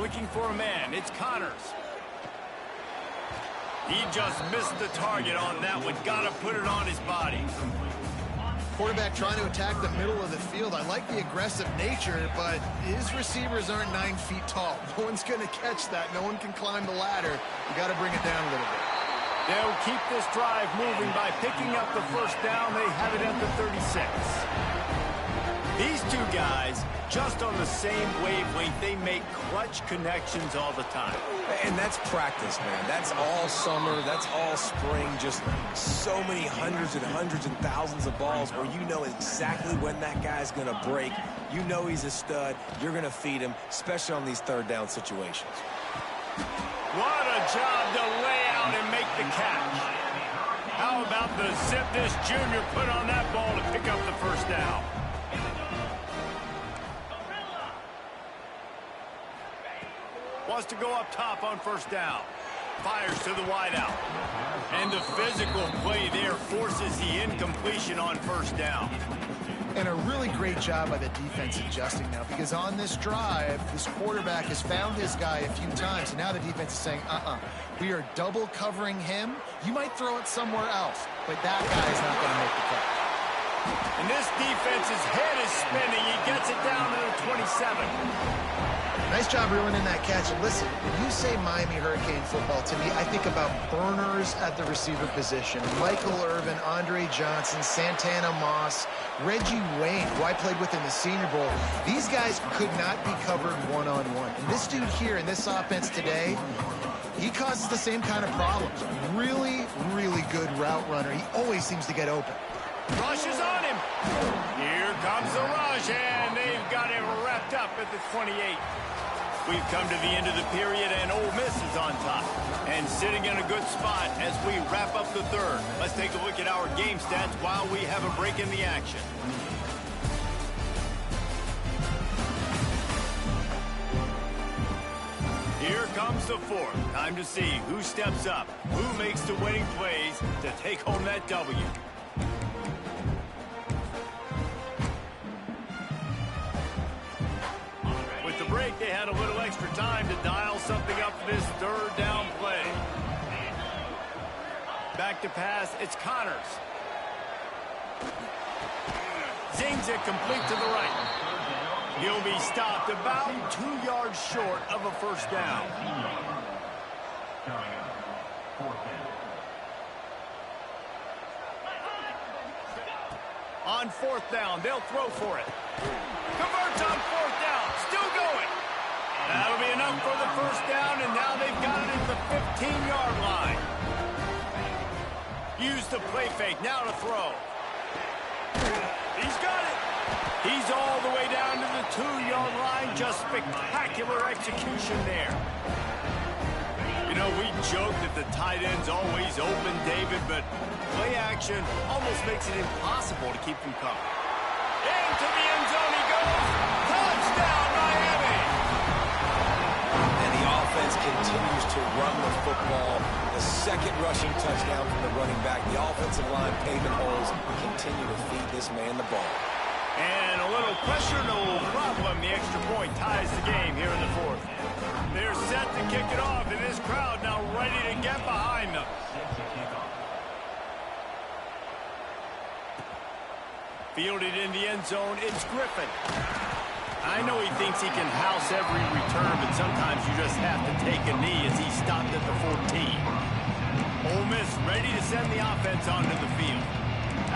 Looking for a man. It's Connors. He just missed the target on that one. Got to put it on his body. quarterback trying to attack the middle of the field. I like the aggressive nature, but his receivers aren't 9 feet tall. No one's going to catch that. No one can climb the ladder. You got to bring it down a little bit. They'll keep this drive moving by picking up the first down. They have it at the 36. These two guys, just on the same wavelength, they make clutch connections all the time. And that's practice, man. That's all summer. That's all spring. Just so many hundreds and thousands of balls where you know exactly when that guy's going to break. You know he's a stud. You're going to feed him, especially on these third down situations. What a job to lay out and make the catch. How about the zip this junior put on that ball to pick up the first down? Wants to go up top on first down. Fires to the wideout. And the physical play there forces the incompletion on first down. And a really great job by the defense adjusting now, because on this drive, this quarterback has found his guy a few times, and now the defense is saying, we are double covering him. You might throw it somewhere else, but that guy is not going to make the catch. And this defense's head is spinning. He gets it down to the 27. Nice job reeling in that catch. And listen, when you say Miami Hurricane football, to me, I think about burners at the receiver position. Michael Irvin, Andre Johnson, Santana Moss, Reggie Wayne, who I played with in the Senior Bowl. These guys could not be covered one-on-one. And this dude here in this offense today, he causes the same kind of problems. Really, really good route runner. He always seems to get open. Rush is on him. Here comes the rush, and they've got him wrapped up at the 28. We've come to the end of the period, and Ole Miss is on top and sitting in a good spot as we wrap up the third. Let's take a look at our game stats while we have a break in the action. Here comes the fourth. Time to see who steps up, who makes the winning plays to take home that W. Break, they had a little extra time to dial something up for this third down play. Back to pass, it's Connors. Zings it complete to the right. He'll be stopped about 2 yards short of a first down. On fourth down, they'll throw for it. Converts on fourth down, still going. That'll be enough for the first down, and now they've got it at the 15-yard line. Use the play fake, now to throw. He's got it. He's all the way down to the 2-yard line. Just spectacular execution there. You know, we joke that the tight end's always open, David, but play action almost makes it impossible to keep them covered. Into the end zone he goes. Touchdown, Miami! And the offense continues to run the football. The second rushing touchdown from the running back. The offensive line paving holes continue to feed this man the ball. And a little pressure, no problem. The extra point ties the game here in the fourth. They're set to kick it off, and this crowd now ready to get behind them. Fielded in the end zone, it's Griffin. I know he thinks he can house every return, but sometimes you just have to take a knee as he stopped at the 14. Ole Miss ready to send the offense onto the field.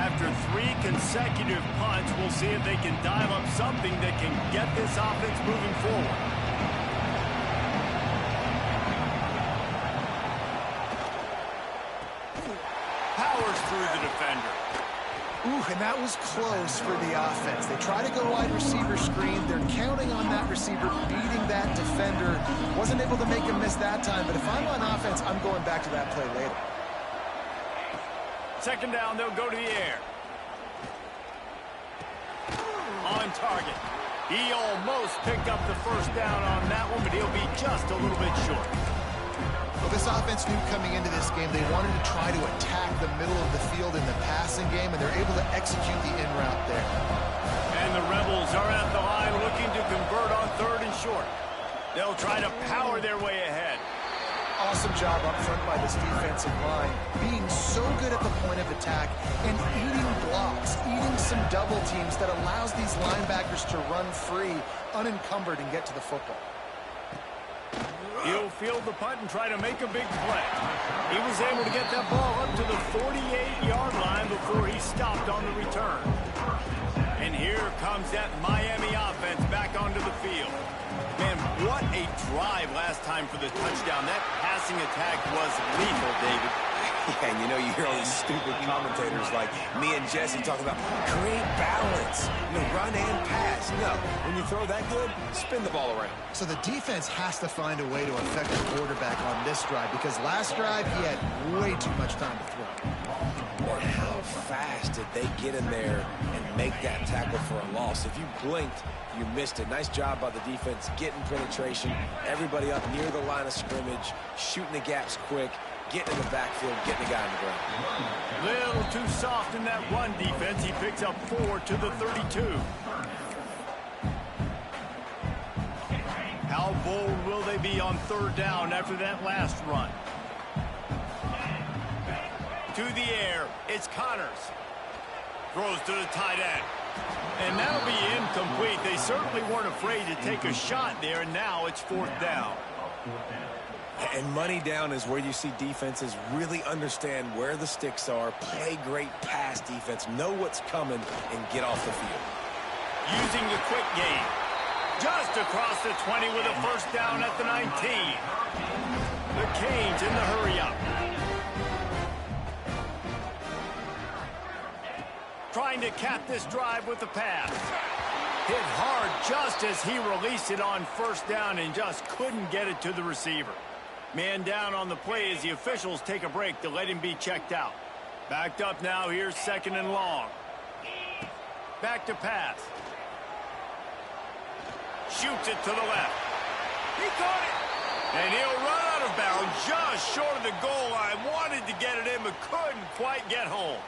After 3 consecutive punts, we'll see if they can dial up something that can get this offense moving forward. Powers through the defender. Ooh, and that was close for the offense. They try to go wide receiver screen. They're counting on that receiver beating that defender. Wasn't able to make him miss that time, but if I'm on offense, I'm going back to that play later. Second down, they'll go to the air. On target. He almost picked up the first down on that one, but he'll be just a little bit short. Well, this offense knew coming into this game they wanted to try to attack the middle of the field in the passing game, and they're able to execute the in-route there. And the Rebels are at the line looking to convert on third and short. They'll try to power their way ahead. Awesome job up front by this defensive line, being so good at the point of attack and eating blocks, eating some double teams that allows these linebackers to run free, unencumbered, and get to the football. He'll field the punt and try to make a big play. He was able to get that ball up to the 48-yard line before he stopped on the return. And here comes that Miami offense back onto the field. Man, what a drive last time for the touchdown. That passing attack was lethal, David. Yeah, and you know, you hear all these stupid commentators like me and Jesse talking about create balance, run and pass. No, when you throw that good, spin the ball around. So the defense has to find a way to affect the quarterback on this drive because last drive he had way too much time to throw. And how fast did they get in there and make that tackle for a loss? If you blinked, you missed it. Nice job by the defense getting penetration, everybody up near the line of scrimmage, shooting the gaps quick, getting in the backfield, getting the guy on the ground. Little too soft in that run defense. He picks up 4 to the 32. How bold will they be on third down after that last run? To the air, it's Connors. Throws to the tight end. And that'll be incomplete. They certainly weren't afraid to take a shot there, and now it's fourth down. And money down is where you see defenses really understand where the sticks are, play great pass defense, know what's coming, and get off the field. Using the quick game. Just across the 20 with a first down at the 19. The Canes in the hurry-up. Trying to cap this drive with the pass. Hit hard just as he released it on first down and just couldn't get it to the receiver. Man down on the play as the officials take a break to let him be checked out. Backed up now, here's second and long. Back to pass. Shoots it to the left. He caught it. And he'll run out of bounds just short of the goal line. Wanted to get it in but couldn't quite get home.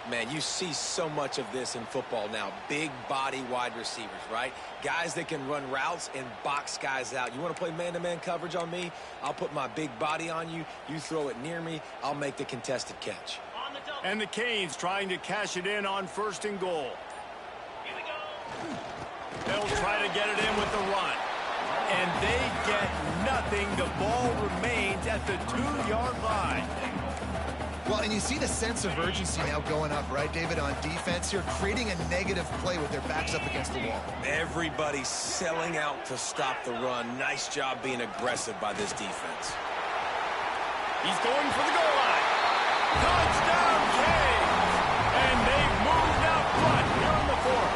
Man, you see so much of this in football now. Big body wide receivers, right? Guys that can run routes and box guys out. You want to play man-to-man coverage on me? I'll put my big body on you. You throw it near me, I'll make the contested catch. And the Canes trying to cash it in on first and goal. They'll try to get it in with the run. And they get nothing. The ball remains at the 2-yard line. Well, and you see the sense of urgency now going up, right, David, on defense here, creating a negative play with their backs up against the wall. Everybody's selling out to stop the run. Nice job being aggressive by this defense. He's going for the goal line. Touchdown, Canes! And they've moved out front here in the fourth.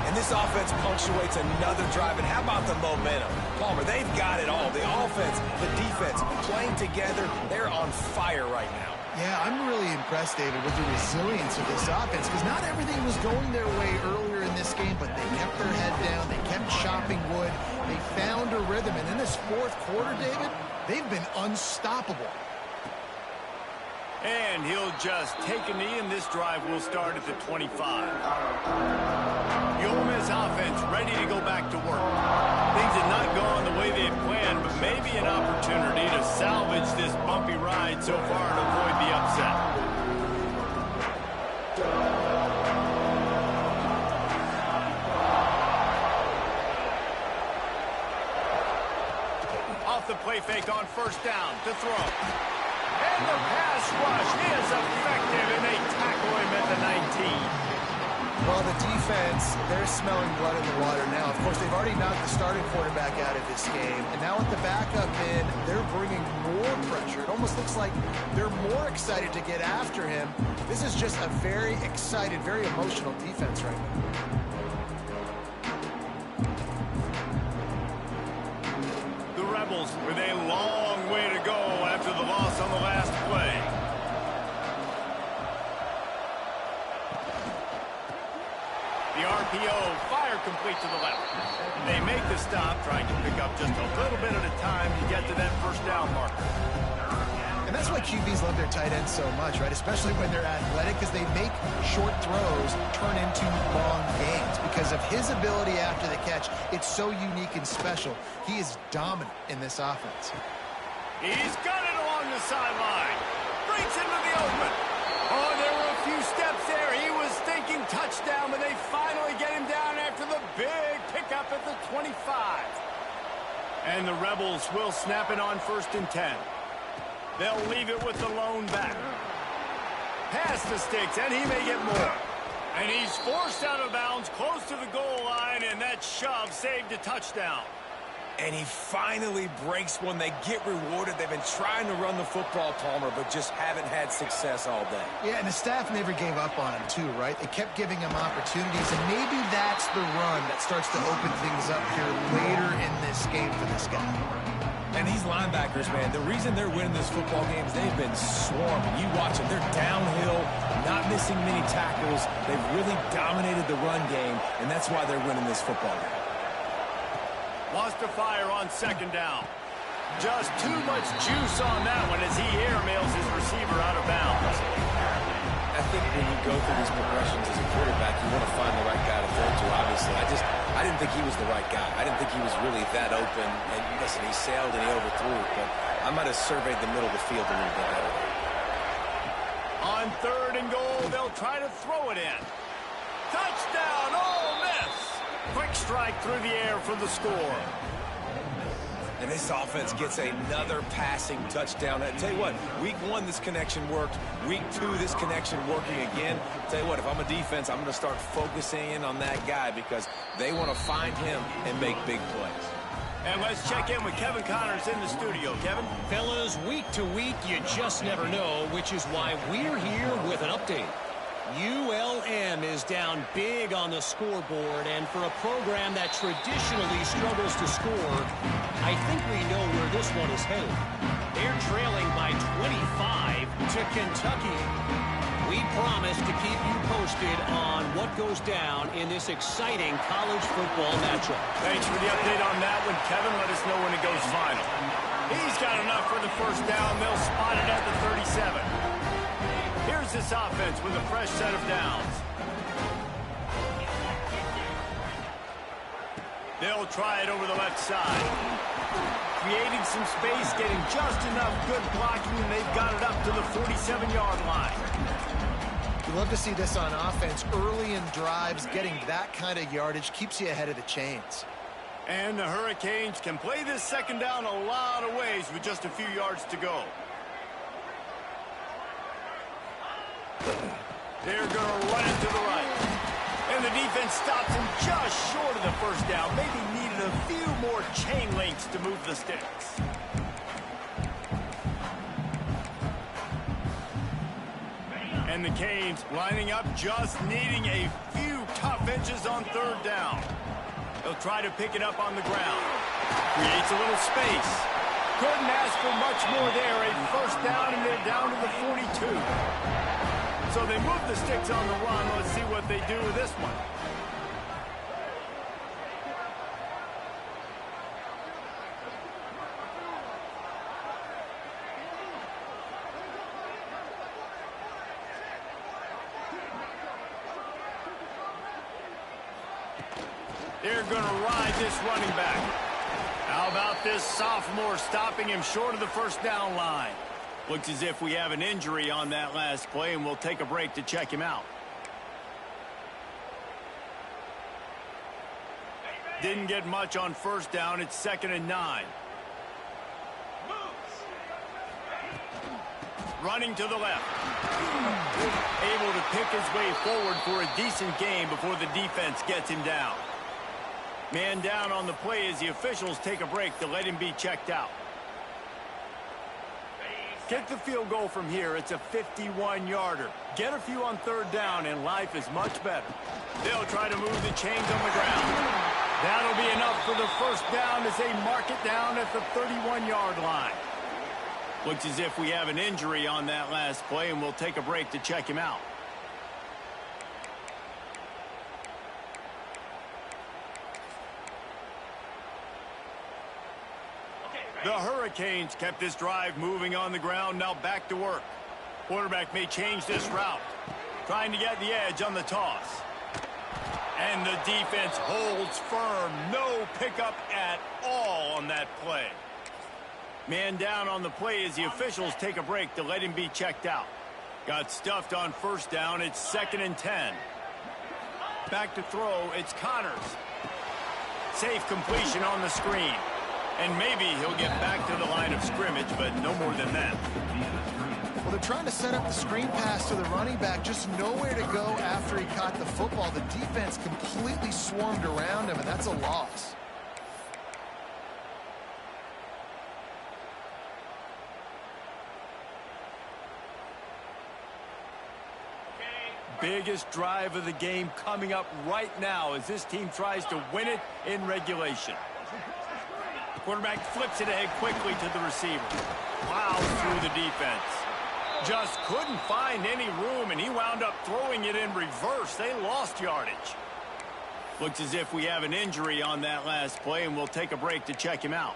And this offense punctuates another drive. And how about the momentum? Palmer, they've got it all. The offense, the defense, playing together. They're on fire right now. Yeah, I'm really impressed, David, with the resilience of this offense because not everything was going their way earlier in this game, but they kept their head down. They kept chopping wood. They found a rhythm. And in this fourth quarter, David, they've been unstoppable. And he'll just take a knee, and this drive will start at the 25. The Ole Miss offense ready to go back to work. Things had not gone the way they had planned, but maybe an opportunity to salvage this bumpy ride so far and avoid the upset. Off the play fake on first down to throw. And the pass rush is effective, and they tackle him at the 19. Well, the defense, they're smelling blood in the water now. Of course, they've already knocked the starting quarterback out of this game. And now with the backup in, they're bringing more pressure. It almost looks like they're more excited to get after him. This is just a very excited, very emotional defense right now. The Rebels with a long way to go after the loss on the last play. The RPO, fire complete to the left. They make the stop, trying to pick up just a little bit at a time to get to that first down marker. And that's why QBs love their tight ends so much, right? Especially when they're athletic, because they make short throws turn into long gains. Because of his ability after the catch, it's so unique and special. He is dominant in this offense. He's got it along the sideline. Breaks into the open. Oh, there were a few steps there. He was thinking touchdown, but they finally get him down after the big pickup at the 25. And the Rebels will snap it on 1st and 10. They'll leave it with the lone back. Pass the sticks, and he may get more. And he's forced out of bounds close to the goal line, and that shove saved a touchdown. And he finally breaks one. They get rewarded. They've been trying to run the football, Palmer, but just haven't had success all day. Yeah, and the staff never gave up on him, too, right? They kept giving him opportunities, and maybe that's the run that starts to open things up here later in this game for this guy. And these linebackers, man, the reason they're winning this football game is they've been swarming. You watch them. They're downhill, not missing many tackles. They've really dominated the run game, and that's why they're winning this football game. Lost to fire on 2nd down. Just too much juice on that one as he airmails his receiver out of bounds. I think when you go through these progressions as a quarterback, you want to find the right guy to throw to, obviously. I didn't think he was the right guy. I didn't think he was really that open. And listen, he sailed and he overthrew it, but I might have surveyed the middle of the field a little bit better. On 3rd and goal, they'll try to throw it in. Touchdown, Ole Miss! Quick strike through the air for the score. And this offense gets another passing touchdown. I tell you what, week 1, this connection worked. Week 2, this connection working again. I tell you what, if I'm a defense, I'm going to start focusing in on that guy because they want to find him and make big plays. And let's check in with Kevin Connors in the studio. Kevin? Fellas, week to week, you just never know, which is why we're here with an update. ULM is down big on the scoreboard, and for a program that traditionally struggles to score, I think we know where this one is headed. They're trailing by 25 to Kentucky. We promise to keep you posted on what goes down in this exciting college football matchup. Thanks for the update on that one, Kevin. Let us know when it goes final. He's got enough for the 1st down. They'll spot it at the 37. Here's this offense with a fresh set of downs. They'll try it over the left side. Creating some space, getting just enough good blocking, and they've got it up to the 47-yard line. You love to see this on offense. Early in drives, getting that kind of yardage keeps you ahead of the chains. And the Hurricanes can play this 2nd down a lot of ways with just a few yards to go. They're going to run it to the right. And the defense stops him just short of the 1st down. Maybe needed a few more chain links to move the sticks. And the Canes lining up, just needing a few tough inches on 3rd down. They'll try to pick it up on the ground. Creates a little space. Couldn't ask for much more there. A 1st down, and they're down to the 42. So they move the sticks on the run. Let's see what they do with this one. They're going to ride this running back. How about this sophomore stopping him short of the 1st down line? Looks as if we have an injury on that last play, and we'll take a break to check him out. Didn't get much on 1st down. It's 2nd and 9. Running to the left. Able to pick his way forward for a decent gain before the defense gets him down. Man down on the play as the officials take a break to let him be checked out. Get the field goal from here. It's a 51-yarder. Get a few on 3rd down, and life is much better. They'll try to move the chains on the ground. That'll be enough for the 1st down as they mark it down at the 31-yard line. Looks as if we have an injury on that last play, and we'll take a break to check him out. The Hurricanes kept this drive moving on the ground. Now back to work. Quarterback may change this route. Trying to get the edge on the toss. And the defense holds firm. No pickup at all on that play. Man down on the play as the officials take a break to let him be checked out. Got stuffed on first down. It's 2nd and 10. Back to throw. It's Connors. Safe completion on the screen. And maybe he'll get back to the line of scrimmage, but no more than that. Well, they're trying to set up the screen pass to the running back. Just nowhere to go after he caught the football. The defense completely swarmed around him, and that's a loss. Biggest drive of the game coming up right now as this team tries to win it in regulation. The quarterback flips it ahead quickly to the receiver. Plows through the defense. Just couldn't find any room, and he wound up throwing it in reverse. They lost yardage. Looks as if we have an injury on that last play, and we'll take a break to check him out.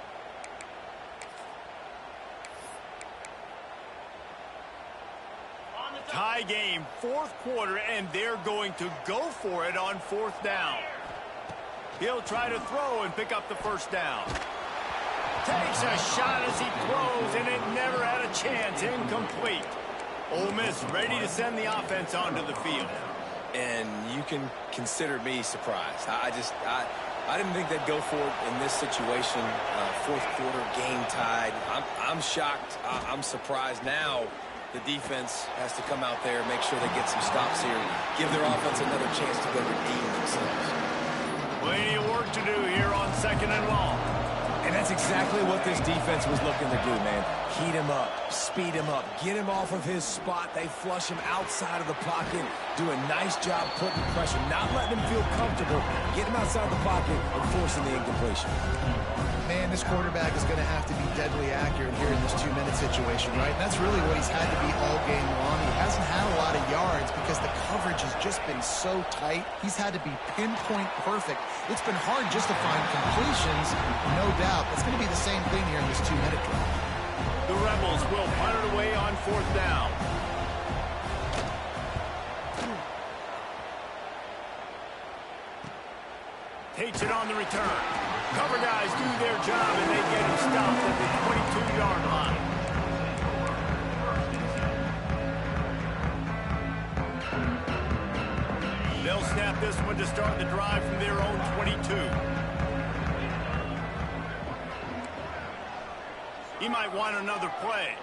Tie game, 4th quarter, and they're going to go for it on 4th down. He'll try to throw and pick up the first down. Takes a shot as he throws, and it never had a chance. Incomplete. Ole Miss ready to send the offense onto the field. And you can consider me surprised. I didn't think they'd go for it in this situation. 4th quarter, game tied. I'm shocked. I'm surprised now. The defense has to come out there, make sure they get some stops here, give their offense another chance to go redeem themselves. Plenty of work to do here on 2nd and long. And that's exactly what this defense was looking to do, man. Heat him up, speed him up, get him off of his spot. They flush him outside of the pocket, do a nice job putting pressure, not letting him feel comfortable, get him outside the pocket and forcing the incompletion. Man, this quarterback is going to have to be deadly accurate here in this 2-minute situation, right? And that's really what he's had to be all game long. He hasn't had a lot of yards because the coverage has just been so tight. He's had to be pinpoint perfect. It's been hard just to find completions, no doubt. It's going to be the same thing here in this 2-minute drive. The Rebels will punt it away on 4th down. Takes it on the return. Cover guys do their job, and they get him stopped at the 22-yard line. They'll snap this one to start the drive from their own 22. He might want another play.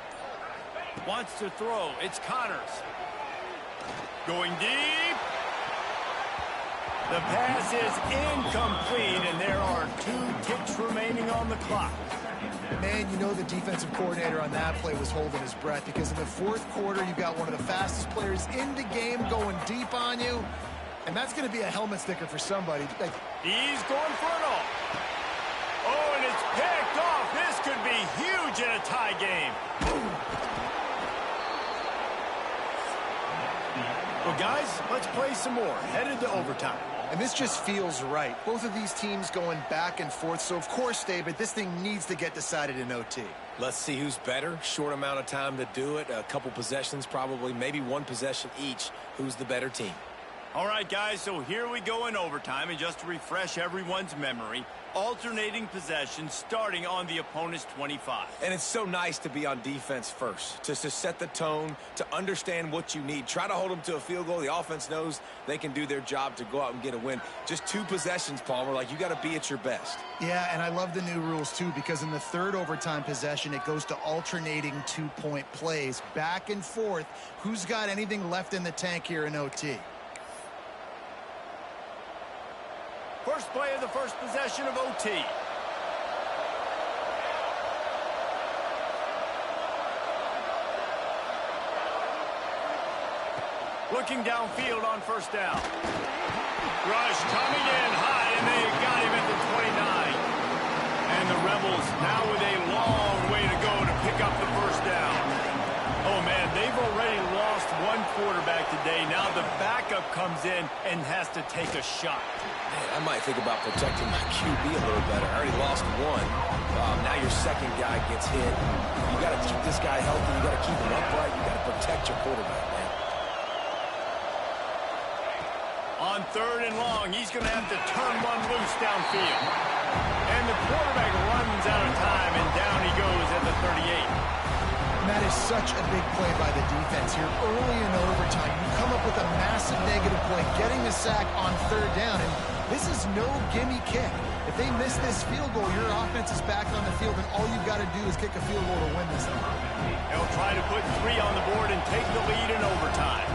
Wants to throw. It's Connors. Going deep. The pass is incomplete, and there are 2 ticks remaining on the clock. Man, you know the defensive coordinator on that play was holding his breath because in the 4th quarter, you've got one of the fastest players in the game going deep on you, and that's going to be a helmet sticker for somebody. He's going for it all. Oh, and it's picked off. This could be huge in a tie game. Well, guys, let's play some more. Headed to overtime. And this just feels right. Both of these teams going back and forth. So, of course, David, this thing needs to get decided in OT. Let's see who's better. Short amount of time to do it. A couple possessions probably, maybe 1 possession each. Who's the better team? All right, guys, so here we go in overtime. And just to refresh everyone's memory, alternating possessions starting on the opponent's 25. And it's so nice to be on defense first, to set the tone, to understand what you need. Try to hold them to a field goal. The offense knows they can do their job to go out and get a win. Just 2 possessions, Palmer, like you got to be at your best. Yeah, and I love the new rules, too, because in the 3rd overtime possession, it goes to alternating 2-point plays, back and forth. Who's got anything left in the tank here in OT? First play of the first possession of OT. Looking downfield on first down. Rush coming in high, and they got him at the 29. And the Rebels now with a long way to go to pick up the first down. Oh, man, they've already lost one quarterback today. Now the backup comes in and has to take a shot. Man, I might think about protecting my QB a little better. I already lost one. Now your second guy gets hit. You got to keep this guy healthy. You got to keep him upright. You got to protect your quarterback, man. On 3rd and long, he's going to have to turn one loose downfield. And the quarterback runs out of time, and down he goes at the 38. And that is such a big play by the defense here. Early in overtime, you come up with a massive negative play, getting a sack on 3rd down, and this is no gimme kick. If they miss this field goal, your offense is back on the field, and all you've got to do is kick a field goal to win this thing. They'll try to put 3 on the board and take the lead in overtime.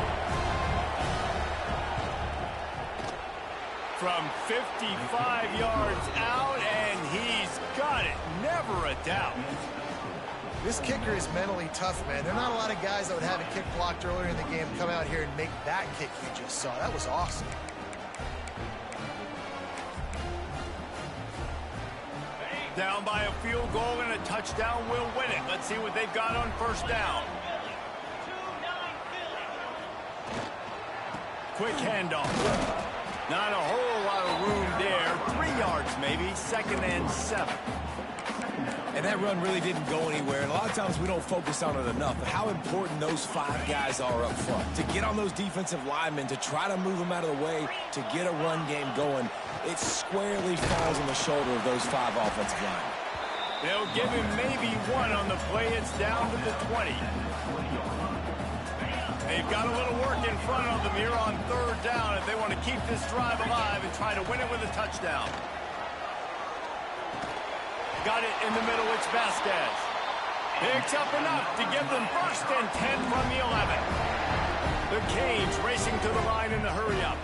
From 55 yards out, and he's got it. Never a doubt. This kicker is mentally tough, man. There are not a lot of guys that would have a kick blocked earlier in the game come out here and make that kick you just saw. That was awesome. Down by a field goal and a touchdown will win it. Let's see what they've got on 1st down. Quick handoff. Not a whole lot of room there. 3 yards maybe. 2nd and 7. And that run really didn't go anywhere. And a lot of times we don't focus on it enough. But how important those 5 guys are up front. To get on those defensive linemen, to try to move them out of the way, to get a run game going. It squarely falls on the shoulder of those 5 offensive linemen. They'll give him maybe 1 on the play. It's down to the 20. They've got a little work in front of them here on 3rd down if they want to keep this drive alive and try to win it with a touchdown. Got it in the middle. It's Vasquez. Picks up enough to give them 1st and 10 from the 11. The Canes racing to the line in the hurry-up.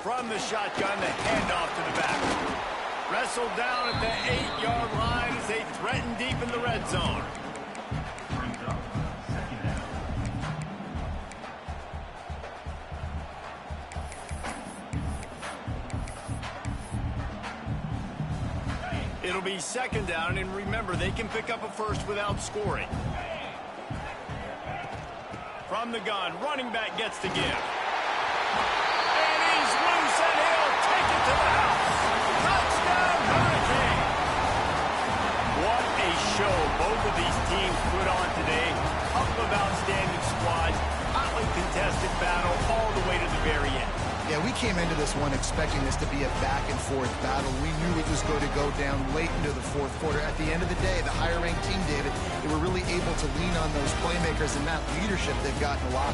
From the shotgun, the handoff to the back. Wrestled down at the 8-yard line as they threaten deep in the red zone. It'll be 2nd down, and remember, they can pick up a 1st without scoring. From the gun, running back gets to give. And he's loose, and he'll take it to the house. Touchdown, Hurricane! What a show both of these teams put on today. Couple of outstanding squads, hotly contested battle all the way to the very end. Yeah, we came into this one expecting this to be a back-and-forth battle. We knew it was going to go down late into the 4th quarter. At the end of the day, the higher-ranked team, David, they were really able to lean on those playmakers and that leadership they've gotten a lot.